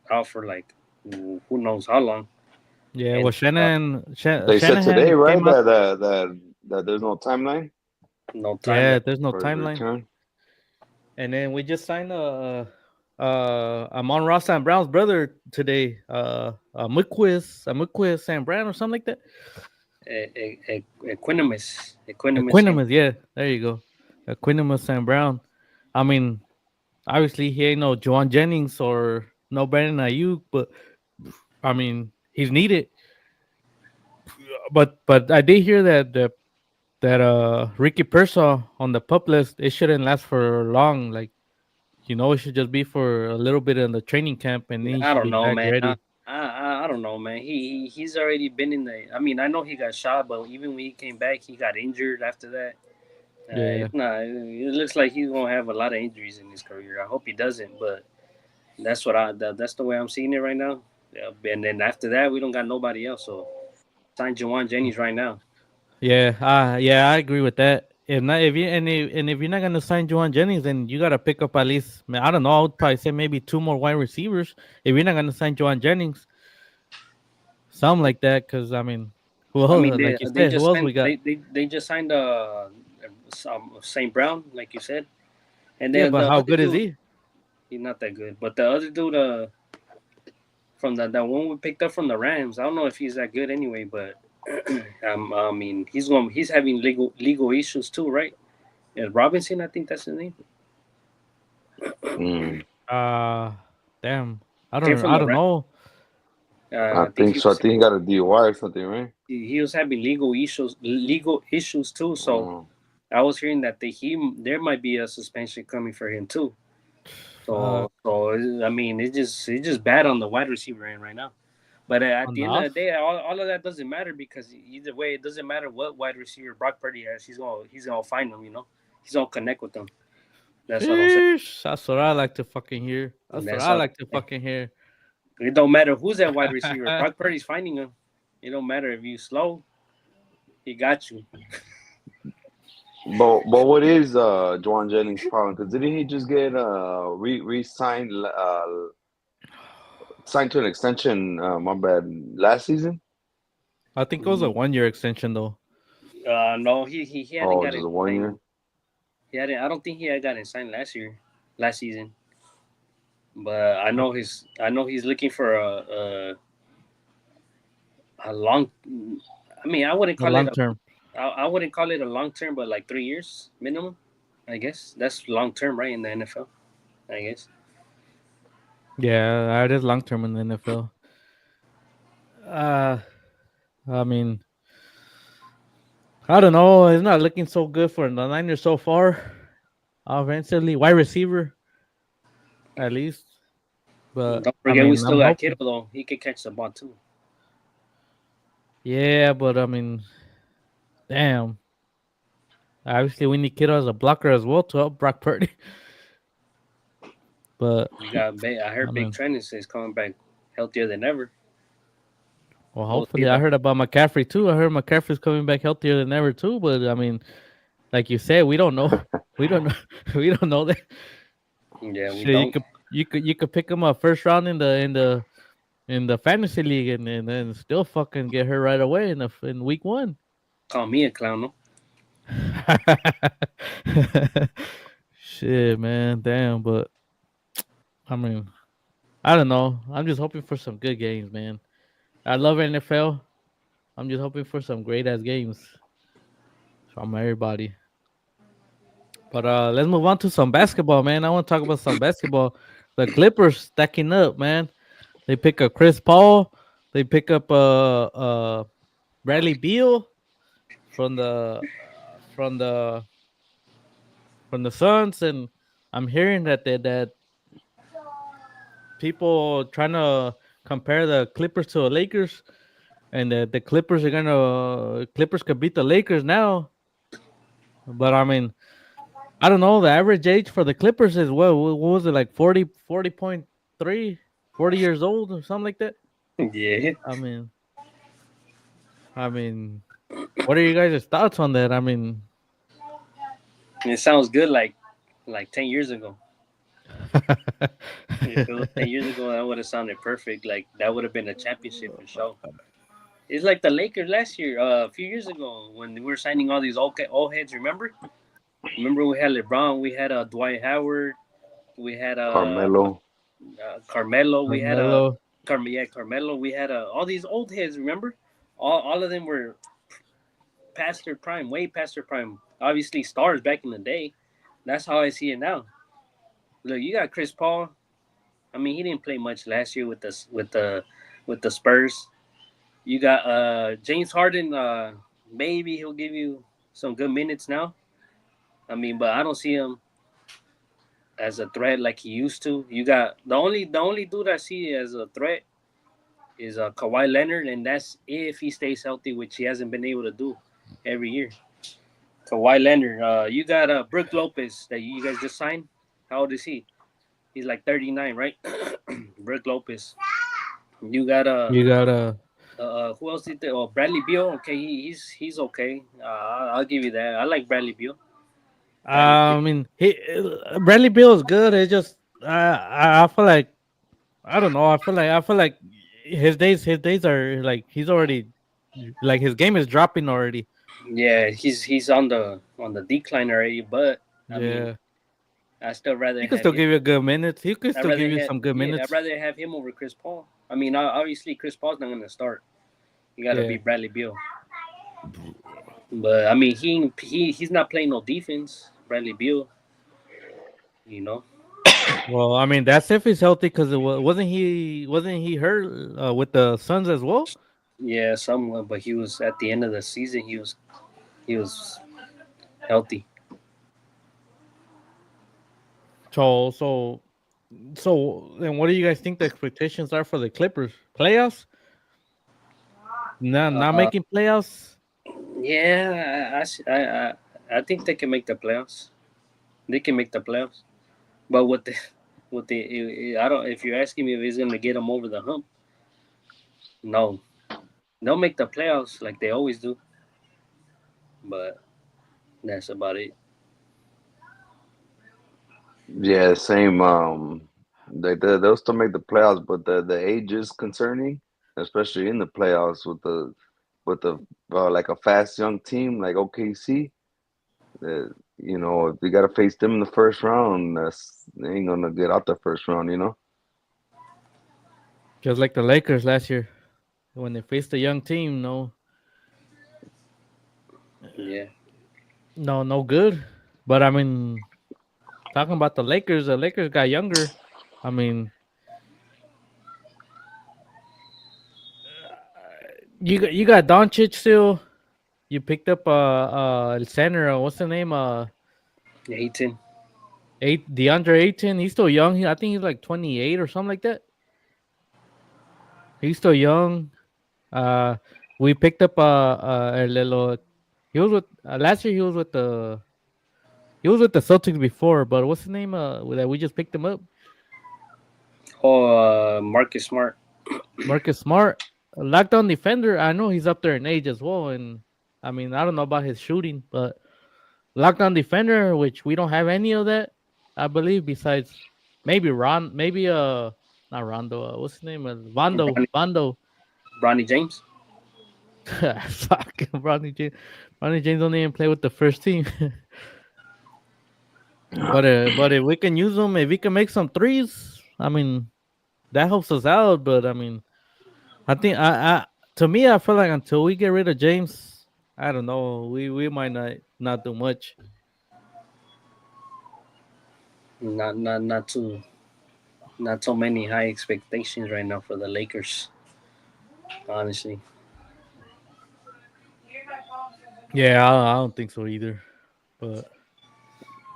out for like who knows how long. Yeah, And well, They said today, Shanahan right, came up. that there's no timeline no Yeah, timeline. there's no for his timeline. return. And then we just signed Amon Ross Sam Brown's brother today. Mukwiz Sam Brown or something like that. Equanimus. Equinimus, yeah, there you go. Equinimus Sam Brown. I mean, obviously he ain't no Juwan Jennings or no Brandon Ayuk, but I mean he's needed. But I did hear that Ricky Pearsall on the pup list, it shouldn't last for long. Like, it should just be for a little bit in the training camp, and then he I should don't be know, back man. ready. I don't know, man. He's already been in the. I mean, I know he got shot, but even when he came back, he got injured after that. Yeah, It's not. It looks like he's gonna have a lot of injuries in his career. I hope he doesn't, but that's the way I'm seeing it right now. Yeah, and then after that, we don't got nobody else. So sign Jawan Jennings right now. yeah, I agree with that. If not, if you're not gonna sign Juwan Jennings, then you gotta pick up at least. Man, I don't know. I would probably say maybe two more wide receivers. If you're not gonna sign Juwan Jennings, something like that. Because I mean, who I else? mean, Like you they said, who just else signed we got? they just signed Saint Brown, like you said, and Yeah, then but the how other good is dude, he? he's not that good. But the other dude, from that one we picked up from the Rams, I don't know if he's that good anyway, but I mean, he's having legal issues too, right? And Robinson, I think that's his name. Mm, Uh Damn. Came from I the don't Rams. know. I I think think so. I think he got a DUI or something, right? he was having legal issues too. So Oh, I was hearing that there might be a suspension coming for him too. Fuck. I mean, it's just bad on the wide receiver end right now. But at On the the end of the off. day, all of that doesn't matter because either way, it doesn't matter what wide receiver Brock Purdy has. He's gonna find them. He's gonna connect with them. That's all I'm saying. Sheesh, that's what I like to fucking hear. That's what That's I all. like to fucking hear. It don't matter who's that wide receiver. Brock Purdy's finding him. It don't matter if you slow. He got you. but what is Juwan Jennings' problem? Because didn't he just get re-signed signed to an extension? My bad. Last season? I think it was a 1 year extension though. No, he hadn't Oh, got just it a 1 year. signed. He hadn't. I don't think he had gotten signed last season. But I know he's looking for a long. I mean, I wouldn't The call it long a term. I wouldn't call it a long term, but like 3 years minimum. I guess that's long term, right, in the NFL. I guess. Yeah, it is long term in the NFL. Uh I mean, I don't know. It's not looking so good for the Niners so far. Offensively, wide receiver at least. But Don't I forget, we mean, still I'm got hoping. Kittle though. He could catch the ball too. Yeah, but I mean, damn. Obviously, we need Kittle as a blocker as well to help Brock Purdy. But I I heard Big mean, Trent is coming back healthier than ever. well, We'll see hopefully, I though. heard about McCaffrey too. I heard McCaffrey's coming back healthier than ever too. But I mean, like you said, we don't know. We don't know. We don't know that. Yeah, we Shit, don't. you could pick him up first round in the fantasy league and then still fucking get her right away in week one. Call me a clown, no? Shit, man, damn. But I mean, I don't know. I'm just hoping for some good games, man. I love NFL. I'm just hoping for some great ass games from everybody. But let's move on to some basketball, man. I want to talk about some basketball. The Clippers stacking up, man. They pick up Chris Paul. They pick up Bradley Beal from the from the from the Suns, and I'm hearing that people trying to compare the Clippers to the Lakers, and the Clippers could beat the Lakers now. But I mean, I don't know. The average age for the Clippers is what was it, like 40.3, 40 years old or something like that. Yeah, I mean, I mean, what are you guys' thoughts on that? I mean, it sounds good. Like 10 years ago. If it was 10 years ago, that would have sounded perfect. Like that would have been a championship for sure. It's like the Lakers last year, a few years ago, when we were signing all these old heads. Remember? Remember we had LeBron, we had Dwight Howard, we had Carmelo. Carmelo, we had Carmelo. Carmelo, we had all these old heads. Remember? All of them were past their prime, way past their prime. Obviously, stars back in the day. That's how I see it now. Look, you got Chris Paul. I mean, he didn't play much last year with the Spurs. You got James Harden. Maybe he'll give you some good minutes now. I mean, but I don't see him as a threat like he used to. You got the only dude I see as a threat is Kawhi Leonard, and that's if he stays healthy, which he hasn't been able to do every year. Kawhi Leonard. You got Brook Lopez that you guys just signed. How old is he? He's like 39, right? Brook Lopez. You got You got who else did they? Oh, Bradley Beal. Okay, he's okay. I'll give you that. I like Bradley Beal. Bradley Beal. I mean, Bradley Beal is good. It's just I feel like I don't know. I feel like his days are like he's already like his game is dropping already. Yeah, he's on the decline already. But I mean, Yeah, I still rather he could have still him. give you good minutes. He could I still rather give you have some good yeah. I'd minutes. rather have him over Chris Paul. I mean, obviously Chris Paul's not gonna start. You got to be Yeah. Bradley Beal. But I mean, he's not playing no defense. Bradley Beal. You know. Well, I mean that's if he's healthy because wasn't he hurt with the Suns as well? Yeah, somewhat. But he was at the end of the season. He was healthy. So then what do you guys think the expectations are for the Clippers playoffs? Not Uh, making playoffs. yeah, I think they can make the playoffs. They can make the playoffs. But with the I don't. If you're asking me if he's gonna get them over the hump, no. They'll make the playoffs like they always do. But that's about it. Yeah, same. They'll still make the playoffs, but the age is concerning, especially in the playoffs with the like a fast young team like OKC. If you got to face them in the first round, they ain't gonna get out the first round. Just like the Lakers last year when they faced a young team, Yeah. no good. But I mean, talking about the Lakers got younger. I mean, you got Doncic still. You picked up center. What's the name? 18. DeAndre Ayton. He's still young. I think he's like 28 or something like that. He's still young. Uh, we picked up El Lelo. He was with last year. He was with the Celtics before, but what's his name? That we just picked him up. Oh, Marcus Smart. Marcus Smart, a lockdown defender. I know he's up there in age as well, and I mean I don't know about his shooting, but lockdown defender, which we don't have any of that, I believe. Besides maybe not Rondo. What's his name? Bronny, Vondo. Bronny James. Fuck, Ronnie James. Ronnie James don't even play with the first team. But if we can use him, if we can make some threes, I mean that helps us out. But I mean, I think to me, I feel like until we get rid of James, I don't know. We might not do much. Not too many high expectations right now for the Lakers. honestly. Yeah, I don't think so either. But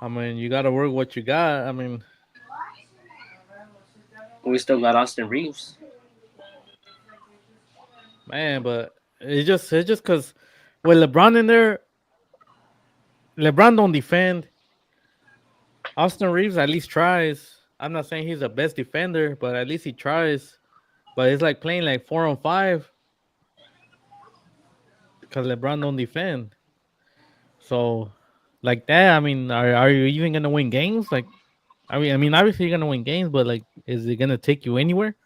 I mean, you got to work what you got. I mean, We still got Austin Reeves. man, but it's just because with LeBron in there, LeBron don't defend. Austin Reeves at least tries. I'm not saying he's the best defender, but at least he tries. But it's like playing like 4 on 5 because LeBron don't defend. So like that, I mean, are you even gonna win games? Like, I mean, obviously you're gonna win games, but like, is it gonna take you anywhere?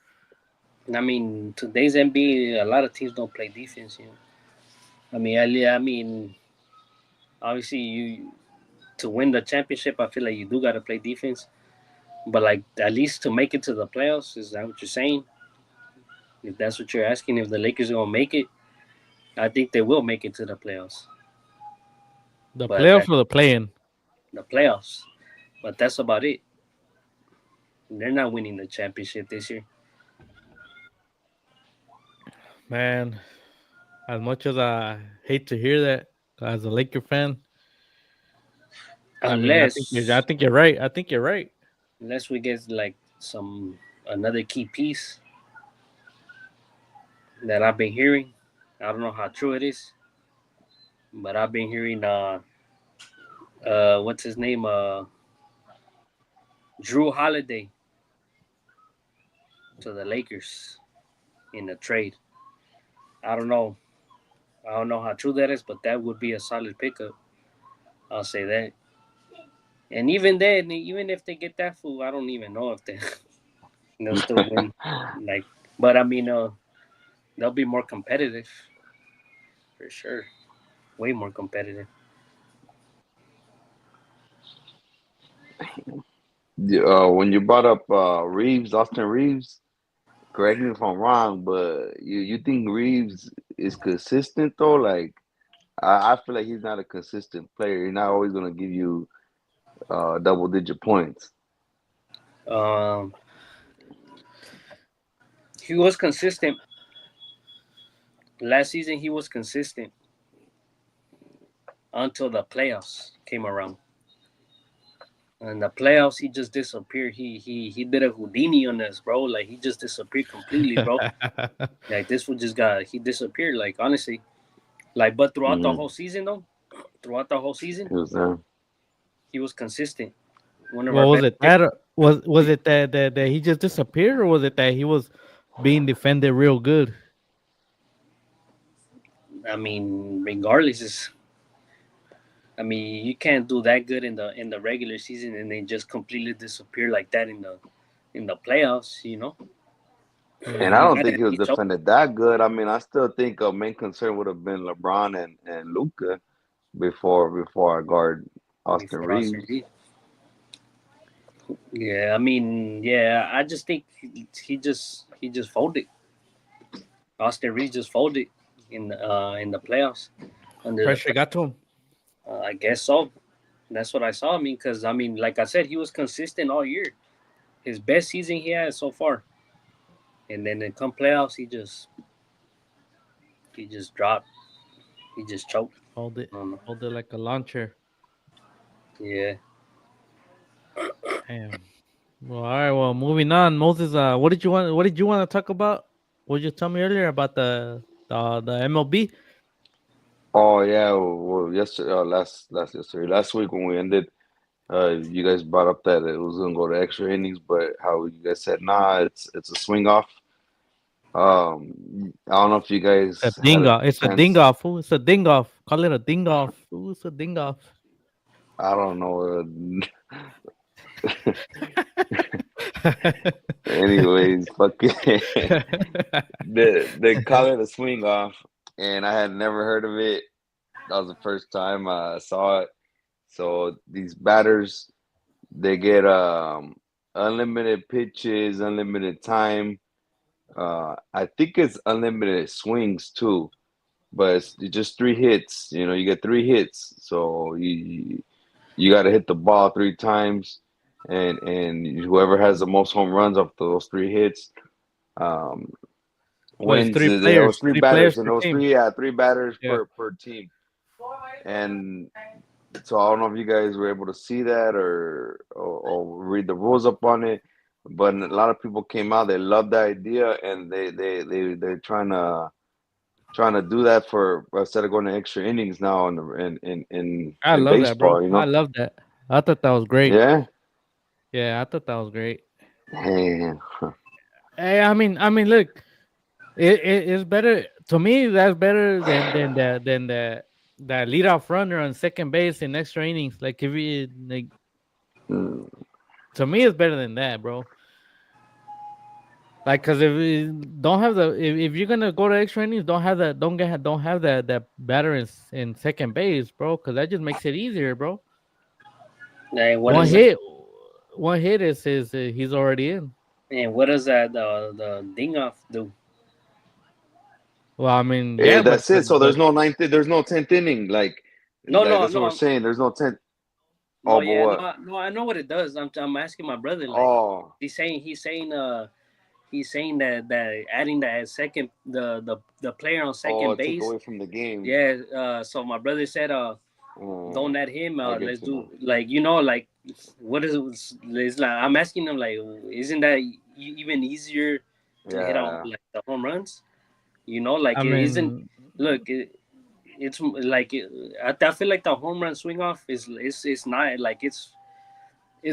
I mean, today's NBA, a lot of teams don't play defense. I mean, I mean, obviously, you to win the championship, I feel like you do got to play defense. But like, at least to make it to the playoffs, is that what you're saying? If that's what you're asking, if the Lakers are gonna make it, I think they will make it to the playoffs. The But playoffs that or the play-in? the playoffs, but that's about it. They're not winning the championship this year, Man, as much as I hate to hear that, as a Laker fan, I mean, I unless think you're right. I think you're right. unless we get like some another key piece that I've been hearing. I don't know how true it is, but I've been hearing what's his name, Drew Holiday to the Lakers in a trade. I don't know. I don't know how true that is, but that would be a solid pickup. I'll say that. And even then, even if they get that fool, I don't even know if they'll still win. Like, but I mean, they'll be more competitive for sure. Way more competitive. When you brought up Reeves, Austin Reeves, correct me if I'm wrong, but you think Reeves is consistent though? Like I feel like he's not a consistent player. He's not always gonna give you double digit points. Um, he was consistent last season. He was consistent until the playoffs came around. In the playoffs, he just disappeared. He did a Houdini on us, bro. Like he just disappeared completely, bro. Like this one just got he disappeared. Like honestly, like but throughout the Hmm. whole season though, throughout the whole season, He was there. he was consistent. One of What our was best it? players. Was it that he just disappeared, or was it that he was being defended real good? I mean, regardless, is I mean you can't do that good in the regular season and then just completely disappear like that in the playoffs. You know, And I Yeah, you don't gotta think at he was least show. defended that good. I mean, I still think a main concern would have been LeBron and Luca before I guard Austin Before us. Reeves. Yeah, I mean, yeah, I just think he just folded. Austin Reeves just folded in the playoffs under the pressure got to him. I guess so. That's what I saw. I mean, because I mean, like I said, he was consistent all year. His best season he had so far, and then in come playoffs, he just dropped. He just choked. I don't know. Hold it like a launcher. Yeah. Damn. Well, all right. Well, moving on. Moses, what did you want? What did you want to talk about? What did you tell me earlier about the MLB? Oh yeah, well yesterday, last yesterday, last week when we ended, you guys brought up that it was gonna go to extra innings, but how you guys said nah, it's a swing off. I don't know if you A guys ding had a off. It's a ding chance. off. Fool. It's a ding off. Call it a ding off. Fool. It's a ding off. I don't know. Anyways, fucking they call it a swing off, and I had never heard of it. That was the first time I saw it. So these batters, they get unlimited pitches, unlimited time. I think it's unlimited swings too, but it's just three hits. You know, you get three hits, so you got to hit the ball three times, and whoever has the most home runs off those three hits, um, was wins. three There was players, three three players batters, and per those team. three batters Yeah. per team. And so I don't know if you guys were able to see that or read the rules up on it, but a lot of people came out. They loved the idea, and they're trying to do that for instead of going to extra innings now I in love that, bro. baseball. You I know, love that. I thought that was great. yeah. Yeah, I thought that was great. Hey, Hey, I mean, look, it's better to me. That's better than the that leadoff runner on second base in extra innings. Like if you like, mm, to me, it's better than that, bro. Like, cause if you don't have if you're gonna go to extra innings, don't have that batter in second base, bro. Cause that just makes it easier, bro. Hey, what One is it? hit, one hit is he's already in. And what does that the ding off do? Well, I mean, yeah, yeah, but that's but it. So but there's no tenth inning. No, Like no, that's what we're no, saying. There's no tenth. no. Oh, but Yeah, what? no, no. I know what it does. I'm asking my brother. Like Oh, he's saying that adding that second the player on oh, second take base. away from the game. Yeah. So my brother said don't Oh, let him. I Let's get you do now. like like what is it? It's like I'm asking him like, isn't that even easier to hit on Yeah. like the home runs? Like I it isn't. mean, Look, it's like I feel like the home run swing off is not like it's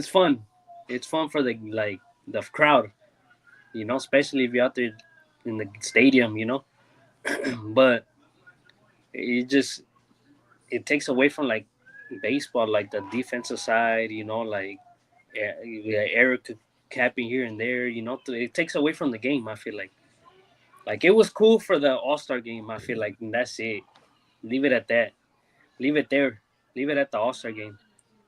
fun. It's fun for the crowd. Especially if you're out there in the stadium. But it just it takes away from like baseball, like the defensive side, like Eric capping here and there, it takes away from the game. I feel like it was cool for the All Star game. I feel like and that's it. Leave it at that. Leave it there. Leave it at the All Star game.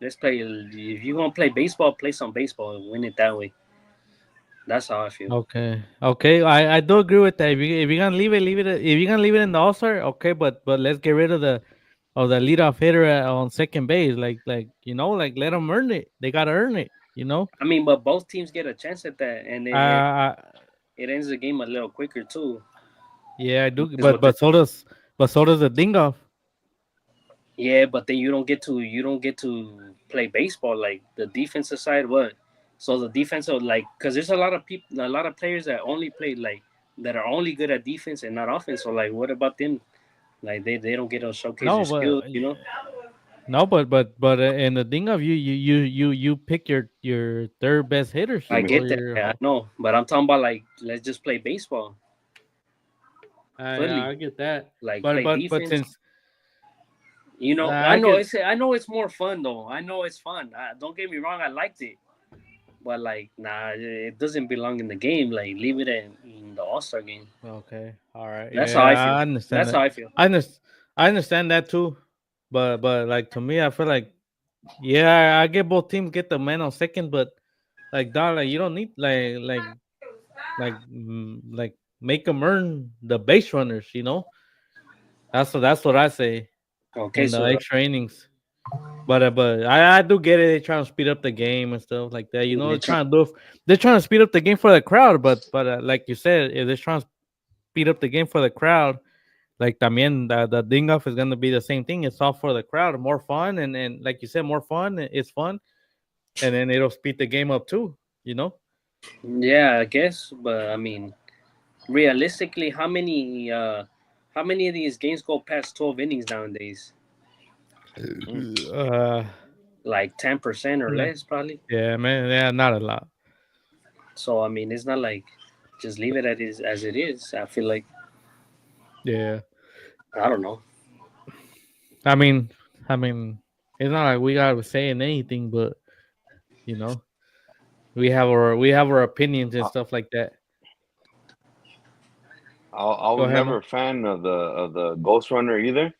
Let's play. If you're gonna play baseball, play some baseball and win it that way. That's how I feel. okay. I do agree with that. If you're gonna leave it. If you're gonna leave it in the All Star, okay. But let's get rid of the leadoff hitter on second base. Like like let them earn it. They gotta earn it. I mean, but both teams get a chance at that, and Uh, it ends the game a little quicker too. yeah, I do. Is But what the so does the ding off. Yeah, but then you don't get to play baseball like the defensive side. What? So the defensive because there's a lot of people, a lot of players that only play that are only good at defense and not offense. So like, what about them? Like they don't get to showcase their No, skills. no, but in the ding off, you pick your third best hitters I Teammate. or get that. your. I know, but I'm talking about like let's just play baseball I fully, get that. like But play but but defense. since I I know get it's more fun though. I know it's fun. Don't get me wrong. I liked it. But like, nah, it doesn't belong in the game. Like, leave it in the All Star game. okay, all right, That's how I yeah, feel. I understand That's that. how I feel. I understand. I understand that too. But like to me, I feel like yeah, I get both teams get the man on second, but like dog, like you don't need like make them earn the base runners. That's what I say Okay, in the so extra innings. But I do get it. They're trying to speed up the game and stuff like that. they try. They're trying to speed up the game for the crowd. But like you said, if they're trying to speed up the game for the crowd, like también the ding off is gonna be the same thing. It's all for the crowd, more fun, and like you said, more fun. It's fun, and then it'll speed the game up too. You know. Yeah, I guess. But I mean, realistically, how many of these games go past 12 innings nowadays? Mm. Uh, Like 10% or yeah, less, probably. yeah, man, yeah, not a lot. So I mean, it's not like just leave it as it is. I feel like Yeah, I don't know. I mean, I mean, it's not like we gotta saying anything, but you know, we have our opinions and I, stuff like that. I Go was ahead, never man. a fan of the Ghost Runner either.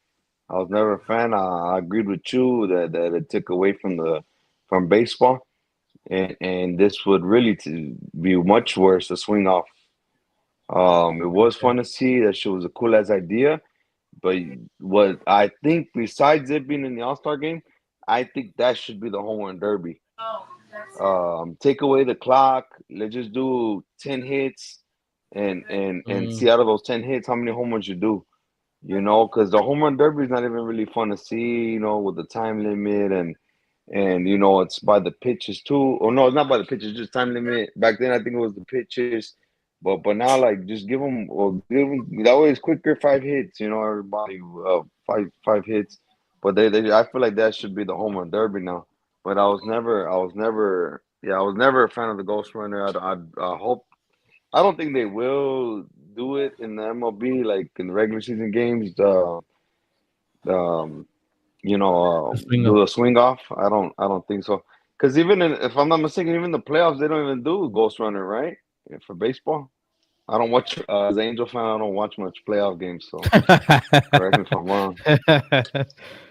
I was never a fan. I agreed with you that it took away from baseball, and this would really to be much worse. The swing off. It was Okay. fun to see. That shit was a cool ass idea. But what I think, besides it being in the All Star game, I think that should be the home run derby. Take away the clock. Let's just do 10 hits. and Mm. see out of those 10 hits how many home runs you do. You know, because the home run derby is not even really fun to see. You know, with the time limit and you know it's by the pitches too. Or no, it's not by the pitches, just time limit. Back then, I think it was the pitches. But now, like, just give them or give them that way it's quicker. 5 hits, you know, everybody five hits. But they I feel like that should be the home run derby now. But I was never a fan of the Ghost Runner. I hope I don't think they will do it in the MLB like in the regular season games. Um, you know, The swing do off. the swing off. I don't think so. Because even if I'm not mistaken, even the playoffs they don't even do Ghost Runner, right? Yeah, for baseball. I don't watch as an Angel fan. I don't watch much playoff games, so correct me if I'm wrong.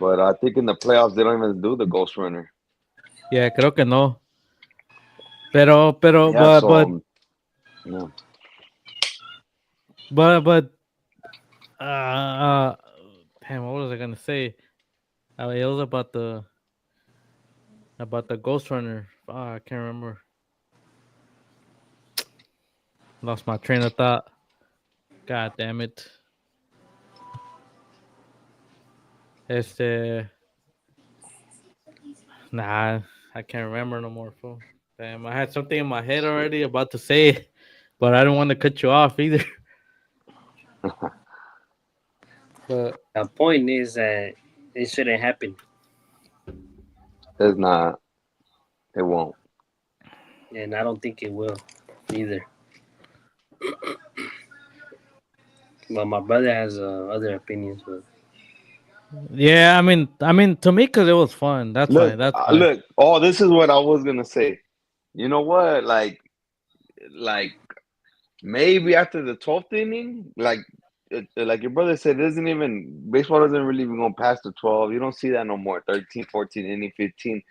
But I think in the playoffs they don't even do the Ghost Runner. Yeah, creo que no. Pero, Yeah, so yeah. but, uh, damn, what was I gonna say? It was about the Ghost Runner. I can't remember. Lost my train of thought. God damn it. Este, nah, I can't remember no more. Fool. Damn, I had something in my head already about to say, it, but I don't want to cut you off either. But The point is that it shouldn't happen, It's not. It won't. and I don't think it will either. But my brother has other opinions. But yeah, I mean, to me, cause it was fun. That's why. Look, That's why. look. Oh, this is what I was gonna say. You know what? Like maybe after the 12th inning, like your brother said, it doesn't even baseball doesn't really even go past the 12. You don't see that no more. 13, 14 inning, 15.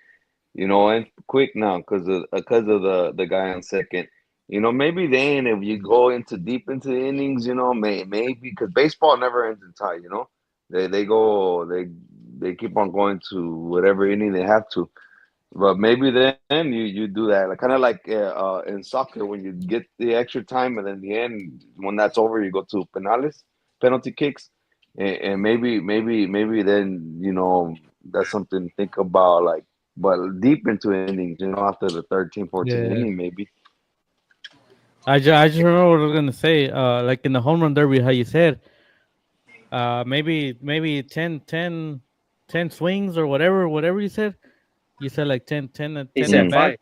You know, and quick now because of the guy on second. You know, maybe then if you go into deep into the innings, you know, maybe because baseball never ends in tie. You know, they keep on going to whatever inning they have to. But maybe then you do that, like kind of like in soccer when you get the extra time and then the end when that's over you go to penales, penalty kicks, and maybe then you know that's something to think about like, but deep into innings, you know, after the 13, 14 Yeah. inning maybe. I just remember what I was gonna say. Like in the home run derby, how you said, maybe 10 swings or whatever you said. You said like he 10 said at Mm. bats. five.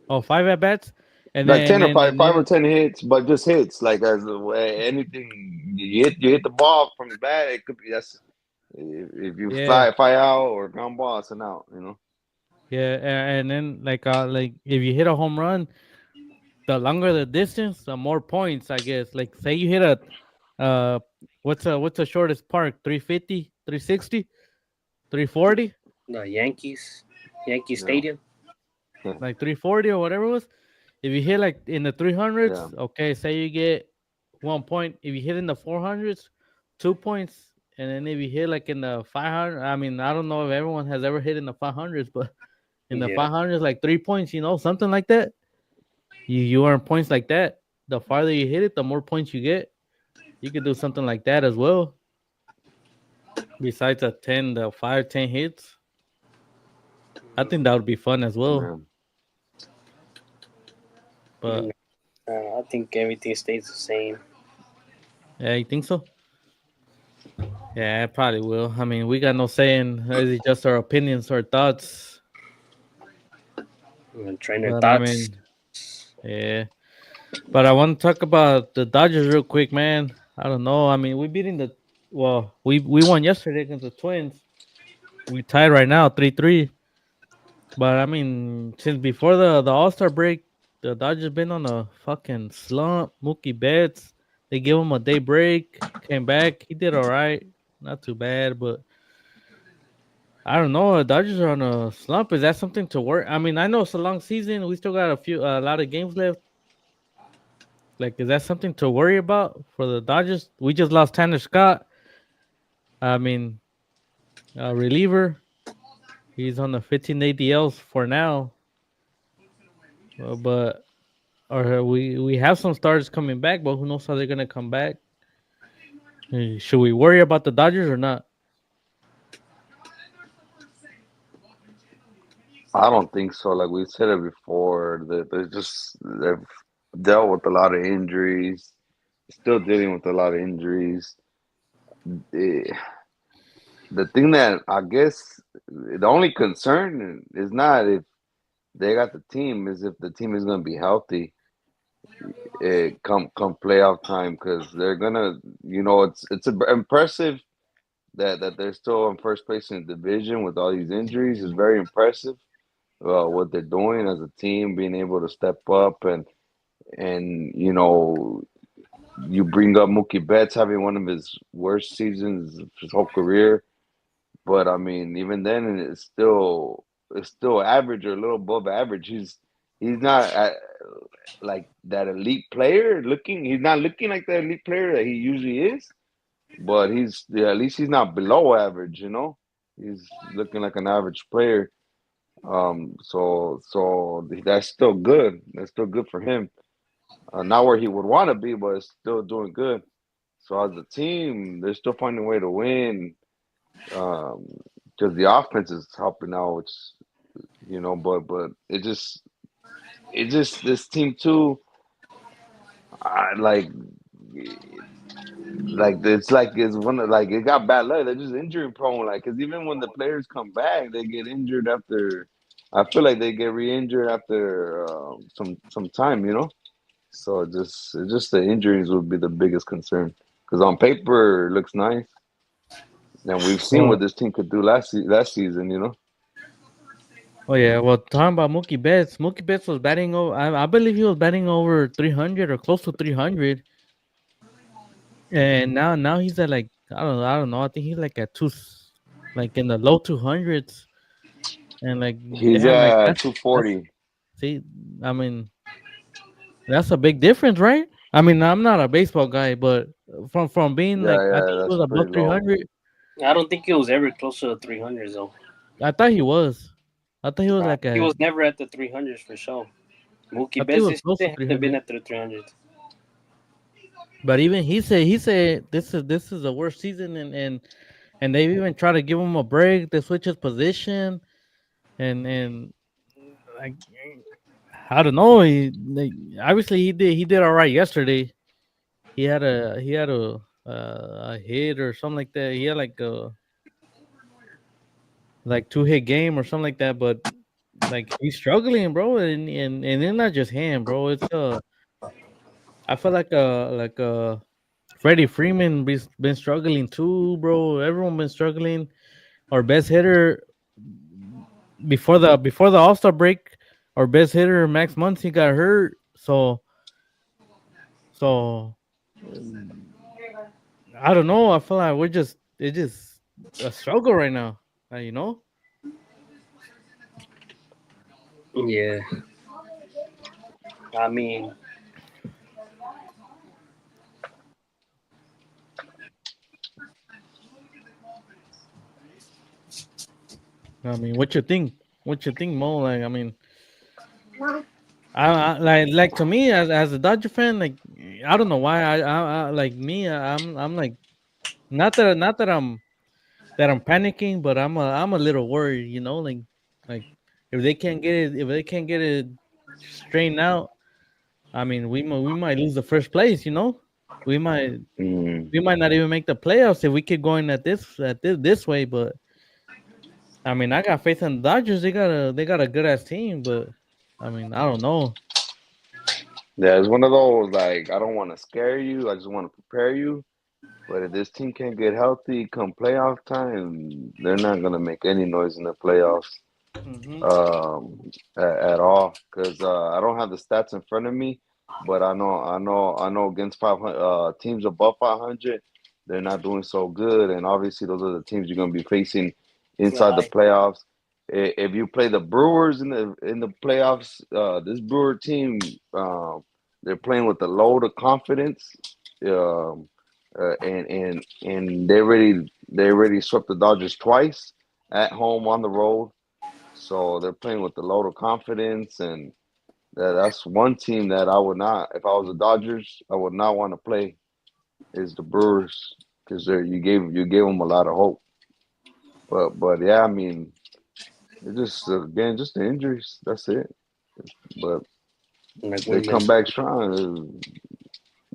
Oh, 5 at bats, and Like then 10 and or then 5, and 5 or 10 then hits, but just hits. Like as anything, you hit the ball from the bat. It could be that's if you yeah, fly out or ground ball, it's an out. You know. yeah, and then like if you hit a home run, the longer the distance, the more points, I guess. Like say you hit what's the shortest park? 350, 360, 340, The Yankee Yeah. Stadium. like 340 or whatever it was. If you hit like in the Yeah. 300s, okay, say you get 1 point. If you hit in the 400s, 2 points. And then if you hit like in the 500, I mean, I don't know if everyone has ever hit in the 500s, but in the Yeah. 500s, like 3 points, something like that. You earn points like that. The farther you hit it, the more points you get. You could do something like that as well. Besides the 5, 10 hits, I think that would be fun as well. Yeah. Mm, But I think everything stays the same. yeah, you think so? Yeah, I probably will. I mean, we got no saying. It's just our opinions or thoughts. Trainer But I thoughts. mean, yeah. But I want to talk about the Dodgers real quick, man. I don't know. I mean, we beating the we won yesterday against the Twins. We tied right now 3-3. But I mean, since before the All Star break, the Dodgers been on a fucking slump. Mookie Betts, they gave him a day break. Came back, he did all right, not too bad. But I don't know. The Dodgers are on a slump. Is that something to work? I mean, I know it's a long season. We still got a lot of games left. Like, is that something to worry about for the Dodgers? We just lost Tanner Scott. I mean, reliever. He's on the 15 ADLs for now. But or we have some stars coming back, but who knows how they're gonna come back? Should we worry about the Dodgers or not? I don't think so. Like we said it before, that they've dealt with a lot of injuries, still dealing with a lot of injuries. Eh, the thing that I guess the only concern is not if they got the team, is if the team is going to be healthy. Come playoff time, because they're gonna, it's impressive that they're still in first place in the division with all these injuries is very impressive. What they're doing as a team, being able to step up, and you bring up Mookie Betts having one of his worst seasons of his whole career. But I mean, even then, it's still average or a little above average. He's not like that elite player. He's not looking like the elite player that he usually is. But at least he's not below average. He's looking like an average player. So that's still good. That's still good for him. Not where he would want to be, but it's still doing good. So as a team, they're still finding a way to win. Um, because the offense is helping out, which but it just this team too. I it's one of like it got bad luck. They're just injury prone. Like, because even when the players come back, they get injured after. I feel like they get re-injured after some time. So just the injuries would be the biggest concern. Because on paper it looks nice, and we've seen Well, what this team could do last season. oh yeah. Well, talking about Mookie Betts was batting over. I believe he was batting over 300 or close to 300, and now he's at like I don't know. I think he's like at like in the low 200s, and like He's damn, like at that's 240. see. I mean, that's a big difference, right? I mean, I'm not a baseball guy, but from being Yeah, like I think yeah, he that's was above pretty low. 300. I don't think he was ever close to the 300s though. I thought he was. I thought he was like He a. was never at the 300s for sure. I Mookie think he Betts was this close to season hasn't been 300. at the 300s. But even he said this is the worst season, and they even try to give him a break. They switch his position, and like I don't know. Obviously he did all right yesterday. He had a hit or something like that. He had like a like 2 hit game or something like that. But like he's struggling, bro, and it's not just him, bro. I feel like Freddie Freeman been struggling too, bro. Everyone been struggling. Our best hitter before the All Star break, our best hitter Max Muncy got hurt. So I don't know. I feel like it's just a struggle right now. You know. Yeah, I mean, I mean, what you think? What you think, Mo? Like, I mean, I like to me as a Dodger fan, like I don't know why I like me. I'm like not that I'm panicking, but I'm a little worried. Like if they can't get it straightened out. I mean, we might lose the first place. We might Mm. we might not even make the playoffs if we keep going at this way. But I mean, I got faith in the Dodgers. They got a good ass team, but I mean, I don't know. Yeah, it's one of those, like, I don't want to scare you. I just want to prepare you. But if this team can't get healthy come playoff time, they're not gonna make any noise in the playoffs Hmm. at all. Because I don't have the stats in front of me, but I know against 500 teams above 500, they're not doing so good. And obviously, those are the teams you're gonna be facing inside the right. playoffs. If you play the Brewers in the playoffs, this Brewer team, they're playing with a load of confidence. Um, and they already swept the Dodgers twice at home on the road, so they're playing with a load of confidence, and That's one team that I would not. If I was the Dodgers, I would not want to play. Is the Brewers because you gave them a lot of hope. But yeah, I mean, it just again just the injuries. That's it. But Like we they come mentioned. back strong.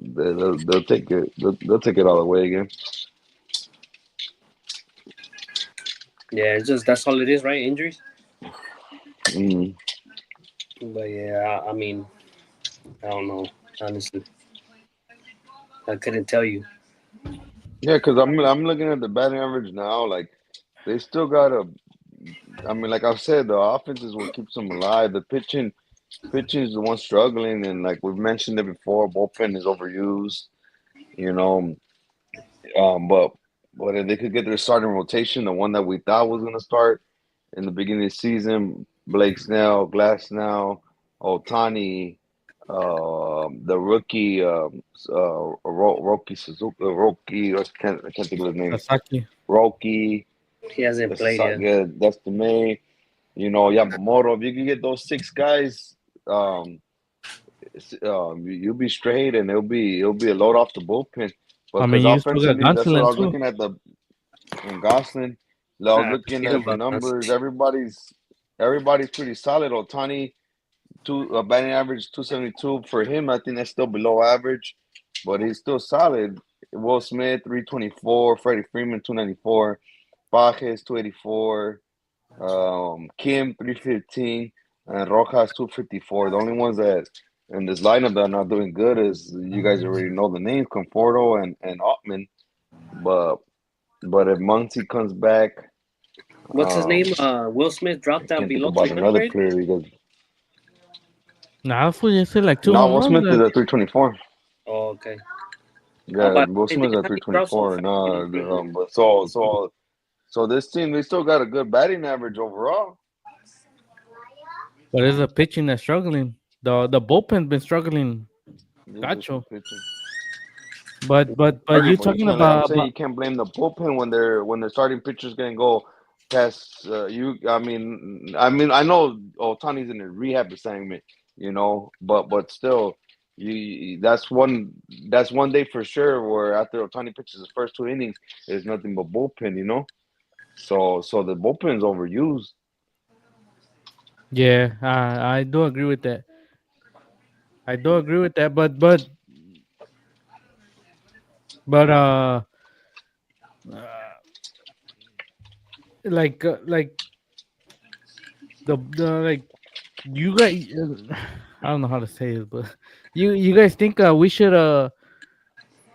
They'll take it. They'll take it all the way again. Yeah, it's just that's all it is, right? Injuries. Mm. But yeah, I mean, I don't know. Honestly, I couldn't tell you. Yeah, because I'm looking at the batting average now. Like they still got a. I mean, like I've said, the offense is what keeps them alive. The pitching is the one struggling, and like we've mentioned it before, bullpen is overused. You know, but if they could get their starting rotation, the one that we thought was going to start in the beginning of the season, Blake Snell, Glass Snell, Otani, the rookie, Roki Suzuki, Roki, I can't think of his name, Sasaki. Roki, He hasn't played yet. that's the May, Yamamoto. If you can get those six guys, um, you'll be straight, and it'll be a load off the bullpen. I Because mean, you still got offensively, that's what I Gonsolin was too. looking at and Gosselin. I was I looking forget at the about us. numbers. Everybody's pretty solid. Otani, batting average 272 for him. I think that's still below average, but he's still solid. Will Smith 324, Freddie Freeman 294, Bajes 284, Kim 315, and Rojas 254. The only ones that in this lineup that are not doing good is you guys already know the names, Conforto and Ottman. But if Muncy comes back, What's his name? um, Will Smith dropped I down can't think below about another 300. player because Nah, that's what you said, like two no, home Will runs. Smith is at 324. Oh, okay. I Yeah, about Will to say, Smith is damn, at how he dropped so 324. fast? No, but so this team they still got a good batting average overall. But it's a pitching that's struggling. The bullpen's been struggling. Yeah, just the Gacho. pitching. But you But you talking can't. I'm about saying you can't blame the bullpen when their starting pitchers can go past you. I know Otani's in a rehab assignment, but still, that's one day for sure. Where after Otani pitches his first two innings, there's nothing but bullpen. So the bullpen's overused. yeah, I do agree with that. I do agree with that. But like the like you guys, I don't know how to say it, but you guys think we should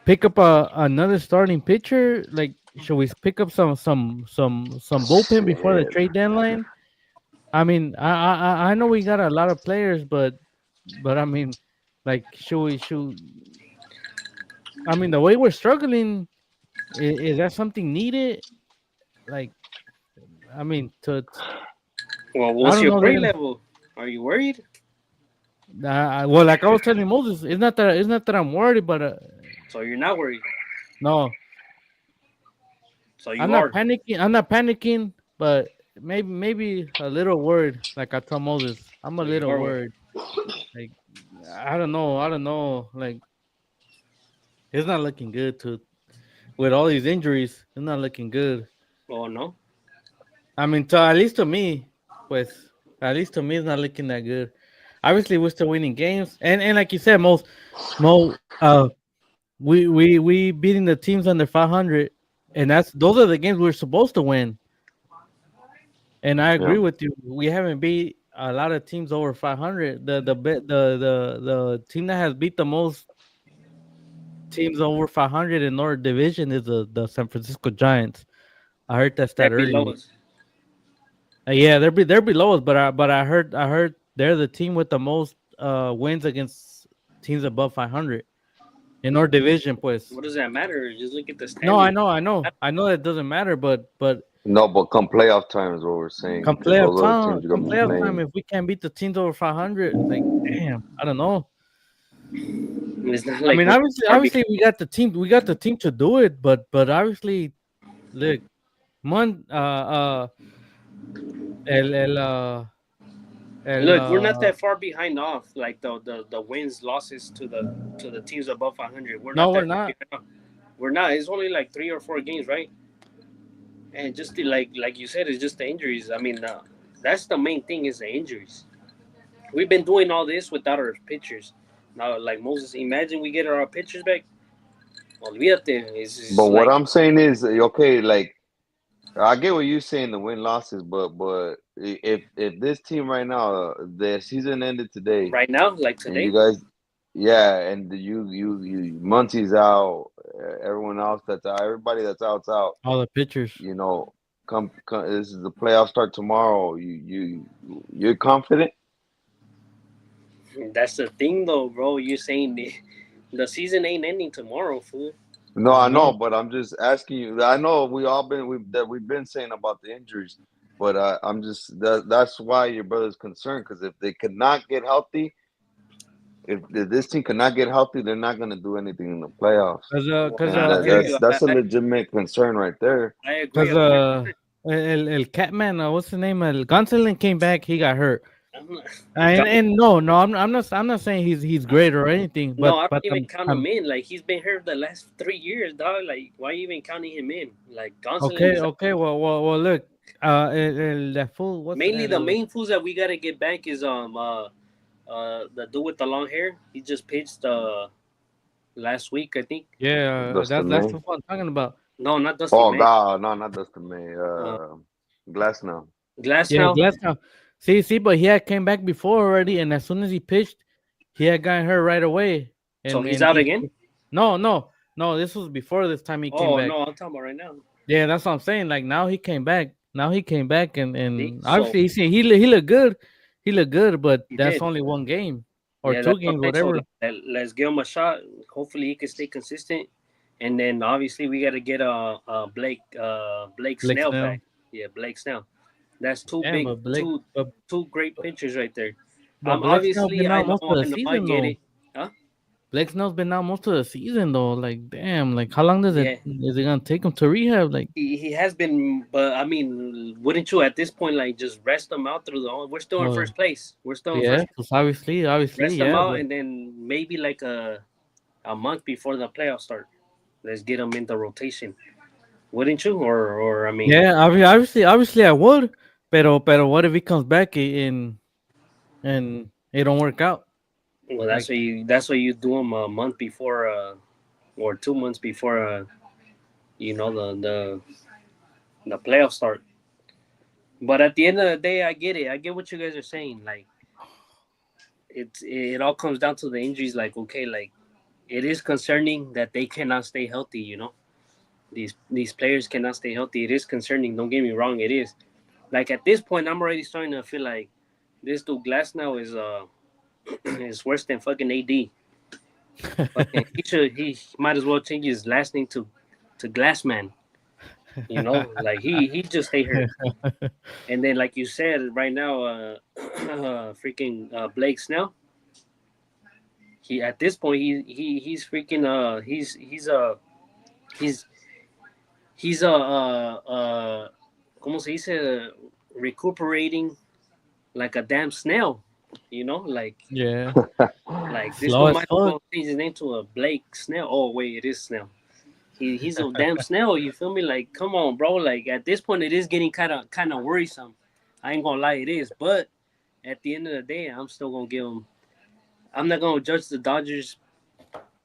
pick up another starting pitcher? Like, should we pick up some bullpen before the Shit. trade deadline? I mean, I know we got a lot of players, but I mean, like, should I mean the way we're struggling is that something needed? Like, I mean, Well, I what's don't your know worry that. level? Are you worried? Well, like I was telling Moses, it's not that I'm worried, but So you're not worried. no, So I'm you not are. panicking. I'm not panicking, but maybe a little worried. Like I told Moses, I'm a So you little are worried. worried. Like I don't know. I don't know. Like it's not looking good to with all these injuries. It's not looking good. Oh no. I mean, at least to me, pues, at least to me, it's not looking that good. Obviously, we're still winning games, and like you said, we beating the teams under 500, and those are the games we're supposed to win. And I Yeah. agree with you. We haven't beat a lot of teams over 500. The team that has beat the most teams over 500 in our division is the San Francisco Giants. I heard that They're stat below earlier. us. Yeah, they're below us, but I heard they're the team with the most wins against teams above 500 in our division. Pues What does that matter? Just look at the no, I standing. know, I know that doesn't matter, but No, but come playoff time is what we're saying come because playoff those are the time, teams you're come gonna be playoff time, playing. if we can't beat the teams over 500, like damn, I don't know. It's not I like mean, we are obviously we got the team to do it, but obviously, look, Mon el El, Look, we're not that far behind off like the wins losses to the teams above 500. We're no, not we're that far not. behind off. We're not. It's only like 3 or 4 games, right? And just like you said, it's just the injuries. I mean, that's the main thing is the injuries. We've been doing all this without our pitchers. Now, like Moses, imagine we get our pitchers back. Olvídate. But It's what like I'm saying is, okay, like I get what you're saying, the win losses, but if this team right now, their season ended today, right now, like and you today, guys, yeah, and you Muncy's out, everyone else that's out, everybody that's out's out. All the pitchers. You know, come this is the playoff start tomorrow. You're confident? that's the thing, though, bro. You're saying the season ain't ending tomorrow, fool. No, I I know. know, but I'm just asking you. I know we've been saying about the injuries, but I'm just that's why your brother's concerned because if they could not get healthy, if this team cannot get healthy, they're not going to do anything in the playoffs, Well, Cause and I feel el, you. that's a legitimate concern right there. I agree cause 100%. el Catman, what's the name? El Gonsolin came back. He got hurt. I'm not, And no, I'm not saying he's great or anything, no, I don't but even count him I'm in. Like he's been here the last 3 years, dog. Like why you even counting him in? Like Gonsolin okay, is okay. Well, look, that fool, what's mainly the el main fools that we gotta get back is the dude with the long hair. He just pitched last week, I think. yeah, Dustin that's May. the one I'm talking about. No, not Dusty Oh May. God, no, not Dustin May. Uh, Glass now. Glass Yeah, now. Glasgow. See, but he had came back before already, and as soon as he pitched, he had gotten hurt right away, So he's and out again. no, this was before this time he came Oh back. no, I'm talking about right now. Yeah, that's what I'm saying. Like now he came back. Now he came back, See, and so obviously he looked good. He looked good, but he that's did. only one game or Yeah, that's two what games, I'm saying. So whatever. let's give him a shot. Hopefully, he can stay consistent. And then obviously we got to get Blake Blake Snell back. Snell. Yeah, Blake Snell. That's two Damn, big two but two great pitchers right there. Blake Snell Obviously been I out know most of the I season get though. it. Huh? Blake Snell's been out most of the season though. Like damn, like how long Yeah, is it gonna take him to rehab? Like he has been, but I mean, wouldn't you at this point like just rest him out through the? We're still in well, first place. We're still in yeah, first. 'cause obviously, Rest him yeah, out, but and then maybe like a month before the playoffs start, let's get him in the rotation. Wouldn't you? Or I mean, yeah, obviously I would. Pero what if he comes back and it don't work out? well, Like that's why you do them a month before, or 2 months before, the playoffs start. But at the end of the day, I get it. I get what you guys are saying. Like it all comes down to the injuries. Like okay, like it is concerning that they cannot stay healthy. These players cannot stay healthy. It is concerning. Don't get me wrong. It is. Like at this point, I'm already starting to feel like this dude Glass now is is worse than fucking AD. Fucking, he might as well change his last name to Glassman. Like he just stay hurt. And then like you said, right now, freaking Blake Snell. He at this point he's freaking he's he's como se dice, recuperating like a damn snail. Like yeah, this slow one as might as fuck. well change his name to a Blake Snell. Oh wait, it is Snell. He's a damn snail. You feel me? Like, come on, bro. Like at this point, it is getting kind of worrisome. I ain't gonna lie, it is. But at the end of the day, I'm still gonna give him. I'm not gonna judge the Dodgers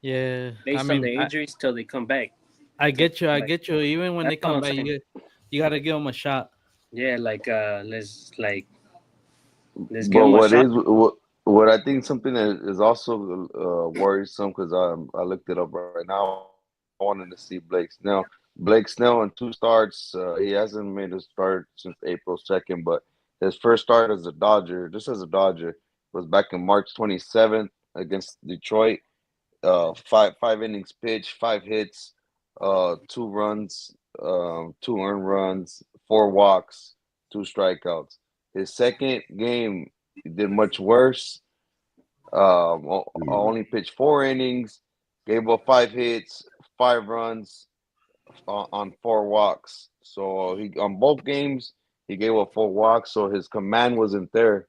Yeah, I based on mean their injuries till they come back. I Till get you, they I come back. get you. Even when That's they all come I'm back, saying. you gotta give them a shot. Yeah, like let's give But him a shot. what I think something that is also worrisome because I looked it up right now. I wanted to see Blake Snell. Blake Snell in two starts. He hasn't made a start since April 2nd, but his first start as a Dodger, just as a Dodger, was back in March 27th against Detroit. Five innings pitched, 5 hits, 2 runs, 2 earned runs, 4 walks, 2 strikeouts. His second game he did much worse. Only pitched 4 innings, gave up 5 hits, 5 runs on 4 walks. So he on both games he gave up 4 walks. So his command wasn't there.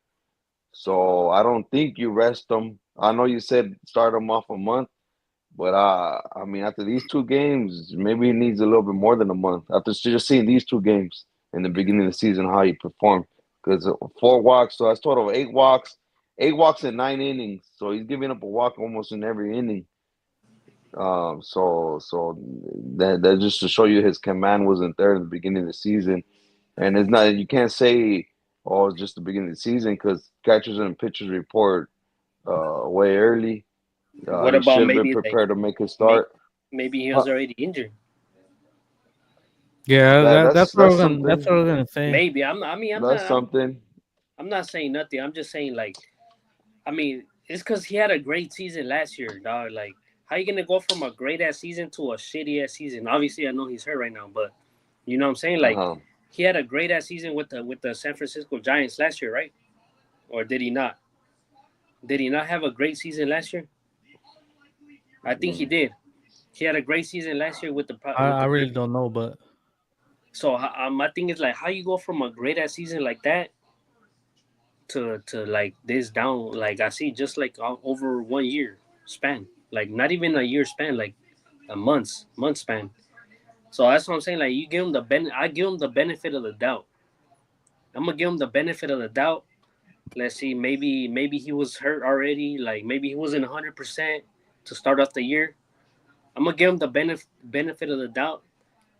So I don't think you rest him. I know you said start him off a month, but I mean, after these two games, maybe he needs a little bit more than a month. After just seeing these two games in the beginning of the season, how he performed, because 4 walks, so that's total of 8 walks, 8 walks in 9 innings. So he's giving up a walk almost in every inning. So that just to show you his command wasn't there in the beginning of the season, and it's not. You can't say, oh, it's just the beginning of the season because catchers and pitchers report way early. What He about should have been maybe like prepared to make his maybe, start. maybe he Huh, was already injured? Yeah, that that's that's what I that's was gonna. That's something. what I was gonna say. Maybe I'm. I mean, I'm That's not. something. I'm not saying nothing. I'm just saying like. I mean, it's because he had a great season last year, dog. Like, how you gonna go from a great ass season to a shitty ass season? Obviously, I know he's hurt right now, but you know what I'm saying? Like, Uh-huh. he had a great ass season with the San Francisco Giants last year, right? Or did he not? Did he not have a great season last year? I think he Mm. did. He had a great season last year with I the really Patriots. don't know, but So my thing is like, how you go from a great ass season like that to like this down? Like I see, just like over 1 year span, like not even a year span, like a month span. So that's what I'm saying. Like you give him I give him the benefit of the doubt. I'm gonna give him the benefit of the doubt. Let's see, maybe he was hurt already. Like maybe he wasn't 100% to start off the year. I'm gonna give him the benefit of the doubt.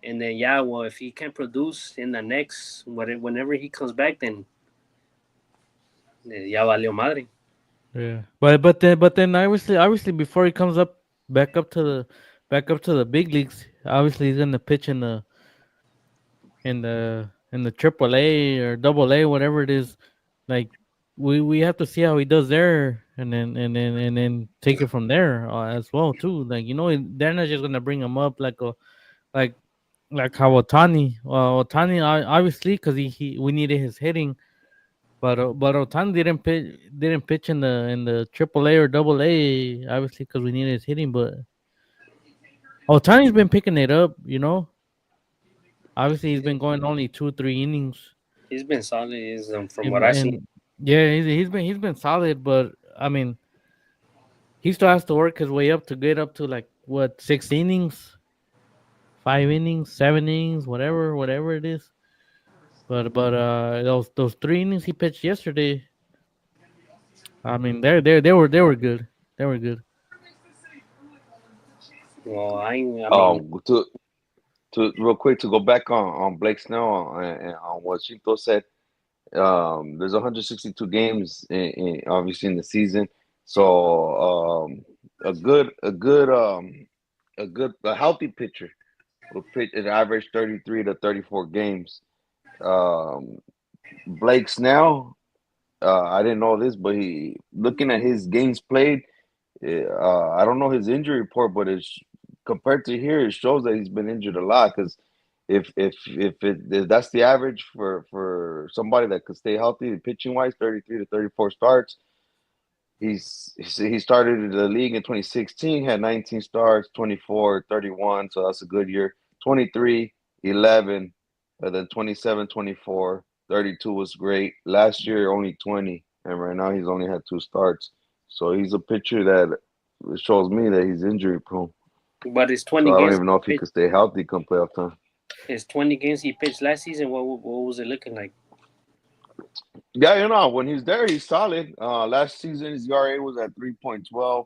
And then yeah, well, if he can produce in the next whenever he comes back, then ya valió madre. yeah. But then obviously before he comes up back up to the big leagues, obviously he's gonna pitch in the triple A or double A, whatever it is. Like we have to see how he does there, and then take it from there as well too. Like they're not just gonna bring him up like like how Otani. Otani obviously because he we needed his hitting, but Otani didn't pitch in the triple A or double A obviously because we needed his hitting. But Otani's been picking it up. Obviously he's been going only 2 3 innings. He's been solid, is from what And I see. and yeah, he's been solid, but I mean, he still has to work his way up to get up to like what 6 innings, 5 innings, 7 innings, whatever it is. But those 3 innings he pitched yesterday, I mean, they were good. They were good. Well, I mean, To real quick to go back on Blake Snell and on what Chito said. There's 162 games obviously in the season, so a good a good a healthy pitcher will pitch an average 33 to 34 games. Um, Blake Snell, I didn't know this, but he looking at his games played, I don't know his injury report, but it's compared to here, it shows that he's been injured a lot. Because if that's the average for somebody that could stay healthy, pitching wise, 33 to 34 starts. He started the league in 2016, had 19 starts, 24, 31, so that's a good year. 23, 11, and then 27, 24, 32 was great. Last year only 20, and right now he's only had 2 starts. So he's a pitcher that it shows me that he's injury prone. but it's So 20 I don't games even know if he he pitched. could stay healthy come playoff time. It's 20 games he pitched last season. What was it looking like? Yeah, when he's there, he's solid. Last season his ERA was at 3.12.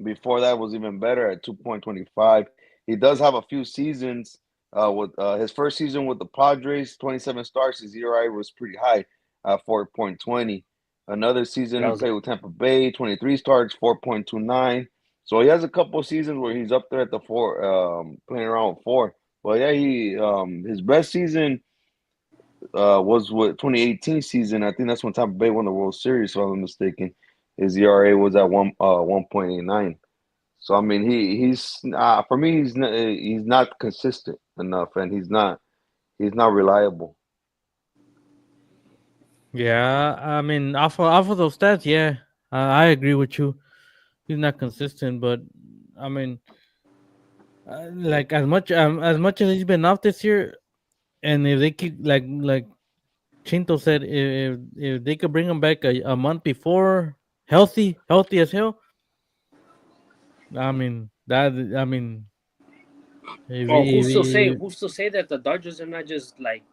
Before that was even better at 2.25. He does have a few seasons with his first season with the Padres, 27 starts. His ERA was pretty high at 4.20. Another season That he was played with Tampa Bay, 23 starts, 4.29. So he has a couple seasons where he's up there at the four, playing around with four. But yeah, he his best season was with 2018 season. I think that's when Tampa Bay won the World Series, if I'm not mistaken. His ERA was at 1.89. So I mean, he's for me he's not consistent enough, and he's not reliable. Yeah, I mean, off of those stats, yeah, I agree with you. He's not consistent, but I mean, like as much as he's been off this year, and if they keep like Chinto said if they could bring him back a month before, healthy as hell. I mean that. I mean, Or if who's to say that the Dodgers are not just like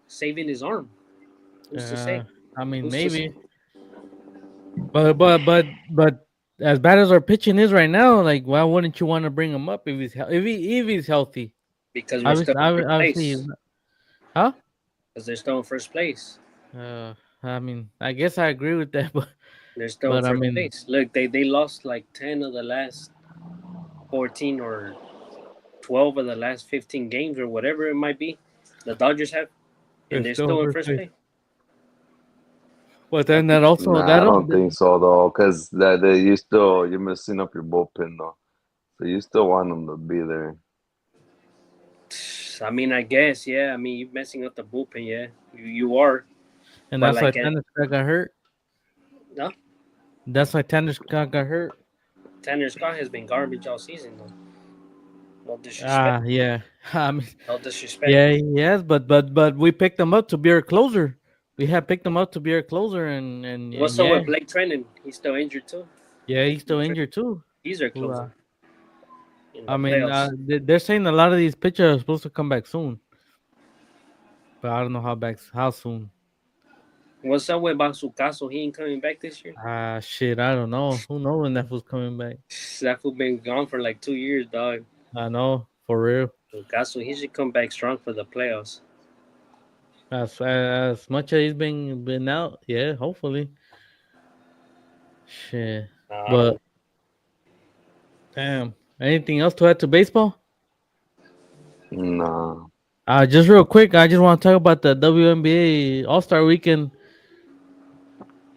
saving his arm? Who's to uh, say? I mean Who's to say? maybe, but as bad as our pitching is right now, like why wouldn't you want to bring him up if if he's healthy? Because we're still Obviously, in first obviously, place. huh? Because they're still in first place. I mean, I guess I agree with that, They're still in but I first mean, place. Look, they lost like 10 of the last 14 or 12 of the last 15 games or whatever it might be. The Dodgers have, they're and they're still in still in first first place. place. But then that also Nah, I don't that think so though, because that you still you're messing up your bullpen though, so you still want them to be there. I mean, I guess, yeah. I mean, you're messing up the bullpen, yeah. You are. and But that's why like, Tanner Scott got hurt. no, That's why Tanner Scott got hurt. Tanner Scott has been garbage all season, though. No disrespect. Yeah. I mean, No disrespect. yeah, yes, but we picked him up to be our closer. We have picked him up to be our closer, and What's up yeah, with Blake Treinen? He's still injured, too. yeah, he's still injured too. He's our Who, closer in I the mean, playoffs. they're saying a lot of these pitchers are supposed to come back soon, but I don't know how soon. What's up with Basucaso? He ain't coming back this year. Shit, I don't know. Who knows when that was coming back? That fool been gone for like 2 years, dog. I know for real. Basucaso, he should come back strong for the playoffs. As much as he's been out, yeah, hopefully. Shit, I but don't. damn. Anything else to add to baseball? Nah, Just real quick, I just want to talk about the WNBA All Star Weekend.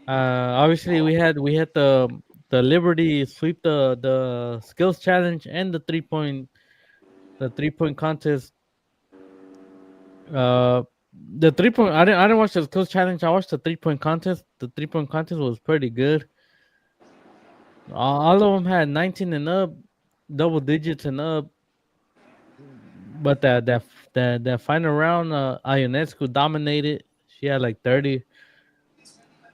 Obviously we had the Liberty sweep the skills challenge and the 3 point contest. Uh, the 3 point I didn't watch the skills challenge. I watched the 3 point contest. The 3 point contest was pretty good. All of them had 19 and up, double digits and up. But that final round, Ionescu dominated. She had like 30,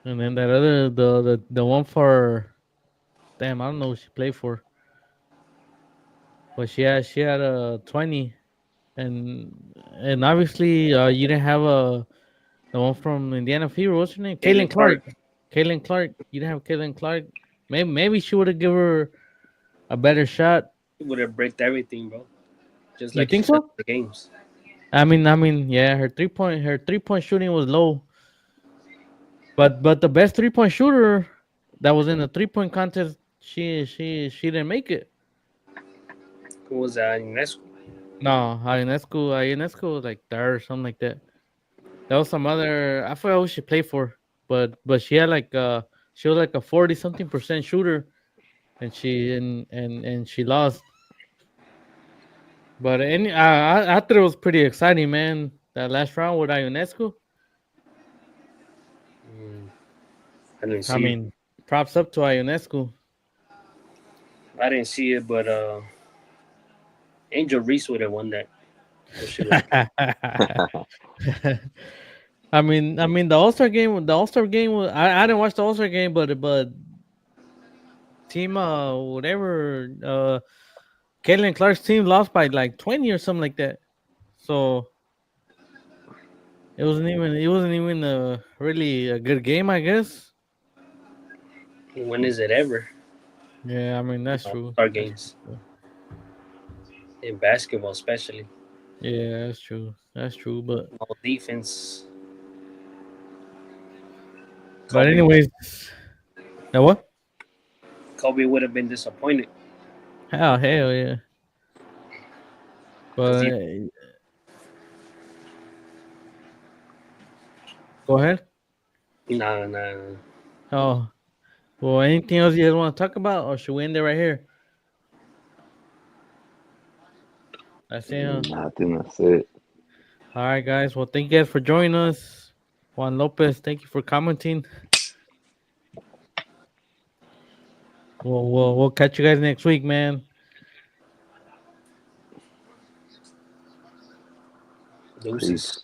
and then that other the one for damn, I don't know what she played for, but she had a 20, and obviously you didn't have the one from Indiana Fever. What's her name? Caitlin Caitlin Clark. Clark Caitlin Clark. You didn't have Caitlin Clark. Maybe she would have given her a better shot. would have bricked everything, bro. Just You like she think does so? the games. I mean, yeah. Her 3 point shooting was low, but the best 3 point shooter that was in the 3 point contest, she didn't make it. Who was that? Ionescu. No, Ionescu was like third or something like that. There was some other I forgot who she played for, but she had like she was like a 40 something% shooter, and she lost. But I thought it was pretty exciting, man. That last round with Ionescu. Mm, I didn't I see it. mean, props up to Ionescu. I didn't see it, but Angel Reese would have won that. So she was, I mean, the All Star game was. I didn't watch the All Star game, but team whatever Caitlin Clark's team lost by like 20 or something like that. So it wasn't even a really a good game, I guess. when is it ever? Yeah, I mean that's All true. Star That's games true. in basketball, especially. Yeah, that's true. That's true. But No defense. but Kobe, anyways, now what? Kobe would have been disappointed Hell yeah. because But go ahead. nah. Oh, well, anything else you guys want to talk about, or should we end it right here? That's it. Huh? I think that's it. All right, guys. Well, thank you guys for joining us. Juan Lopez, thank you for commenting. We'll catch you guys next week, man. Deuces. Peace.